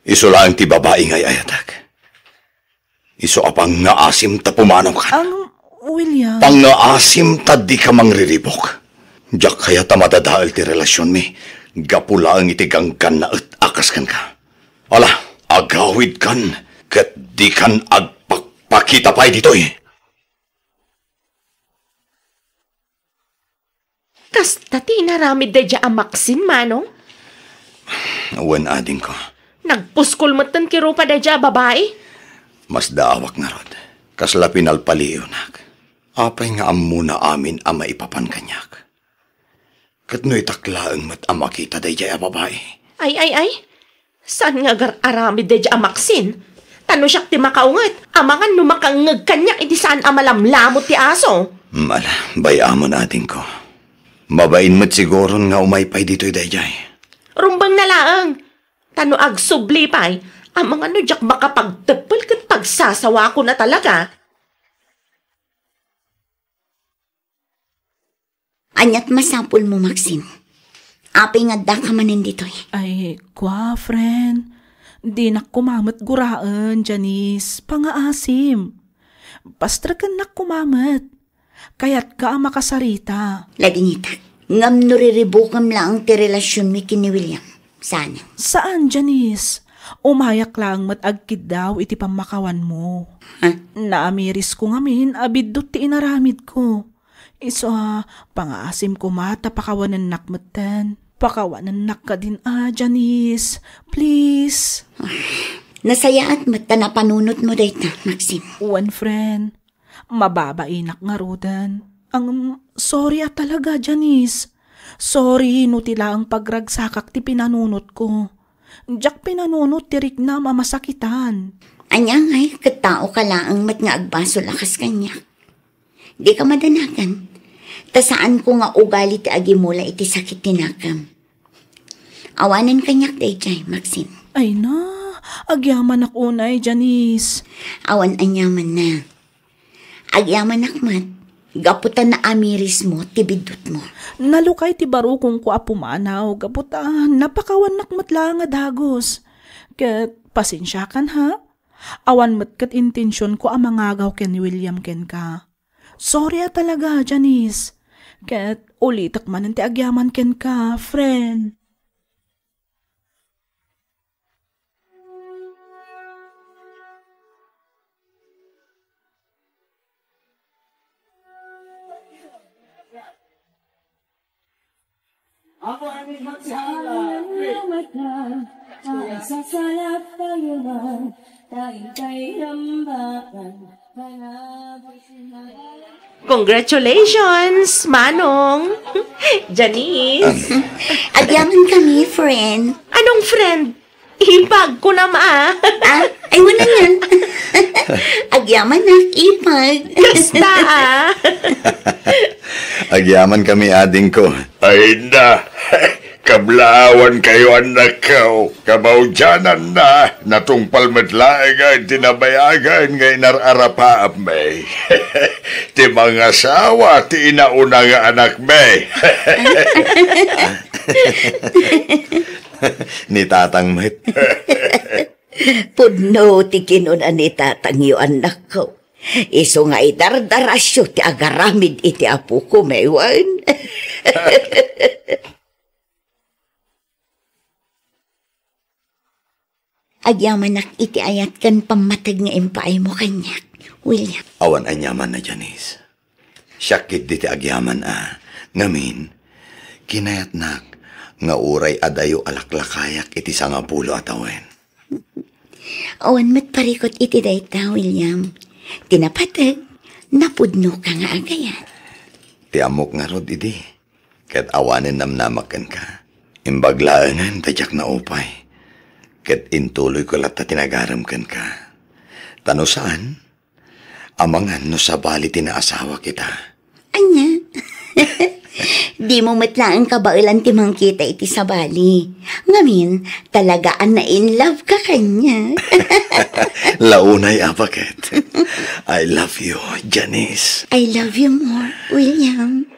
Iso lang ti babae ngay ayatek. Iso apang ngaasim ta pumanaw ka. Ang William. Pang ngaasim ta di ka mangriribok. Diyak kaya ta madadaal ti relasyon mi. Gapula ang itiganggan na at akas kan ka. Ala, agawid kan. Kat di kan agpakpakita pa'y dito'y. Kasta tinaramid da dya ang Maxine, manong? Wan ading ko. Nagpuskol matan kiro pa da dya babae? Mas daawak na rod. Kasla pinalpaliunak. Apay nga amuna amin ama ipapan kanyak. Kat no'y taklaang mat amakita day jay babae. Ay. Saan nga aramid day dya ang Maxine? Tano siyak ti makaungat. Amangan numakangag kanyak, iti saan amalamlamot ti aso? Mala, bayamon ating ko. Mabain mo't siguro nga umaypay dito'y day jay. Rumbang nalaang. Tano agsubli pa'y. Ang mga nudyak makapagtapal kat pagsasawa ko na talaga. Anyat masapul mo, Maxine. Apay nga da ka manin dito eh. Ay, kwa, friend. Di nak kumamat guraan, Janice. Pangaasim. Pastra ka nak kumamat. Kaya't ka makasarita. Lagingita. Ngam nuriribukam lang ti relasyon mi kini William. Sana. Saan, Janice? Umayak lang matagkid daw iti pamakawan mo. Naamiris ko ngamin, abid ti inaramid ko. Iso, pangaasim ko mata pakawanan nakmatan. Pakawanan nak ka din Janice. Please. Nasayaat mata na panunot mo dayta, Maxine. One friend, mababainak nga rodan. Sorry talaga, Janice. Sorry, no tila ang pagragsakak ti pinanunot ko. Diyak pinanunot tirik na mamasakitan. Anya ngay, katao ka laang mat nga agbaso lakas kanya. Di ka madanagan. Tasaan ko nga ugali ti agimula iti sakit tinakam. Awanan kanyak day, Maxine. Ay na, agyaman ak unay, Janice. Awan anyaman na. Agyaman akmat. Gaputan na amiris mo, tibidot mo. Nalukay ti baro kung ko apumanaw. Gaputan, napakawan nakmat lang nga dagos. Ket pasensya kan ha? Awan mat kat intensyon ko ang mangagaw ken William ken ka. Sorry talaga, Janice. Ket ulitak man ti agyaman ken ka, friend. Ako ang magsahala, ay sasalap tayo man, tayo kay rambakan, Congratulations, Manong! Janice! Agyaman kami, friend. Anong friend? Ipag ko na Ay, wala yan. Agyaman na, ipag. Kasta Agyaman kami ading ko. Ay na, kablaawan kayo anak ko. Kamawdyanan na, natungpal matlaing ay tinabayagan ngay nararapaap may. Ti mga asawa, ti inauna nga anak may. Ni Tatang Met. Pudno ti kinunan ni Tatang yu anak ko. Iso nga idardarasyo ti agaramid iti apo ko, maywan. Agyaman nak iti ayat kan pamatag nga impaay mo kanyak, William. Awan anyaman na, Janice. Syakit di ti agyaman ngamin, kinayat nak nga uray adayo alaklakayak iti sangapulo atawen. Awan mat parikot iti dayta, William. Tinapatag, napudno ka nga agayan. Ti amok nga rod idi. Ket awanin namnamakan ka. Imbaglaanan tadyak na upay. Ket intuloy ko lata tinagaramkan ka. Tano saan? Amangan no sabali tinaasawa kita. Anya? Di mo matlaan ka bailan timang kita iti sabali. Ngamin, talagaan na in love ka kanya. Launay apaket. I love you, Janice. I love you more, William.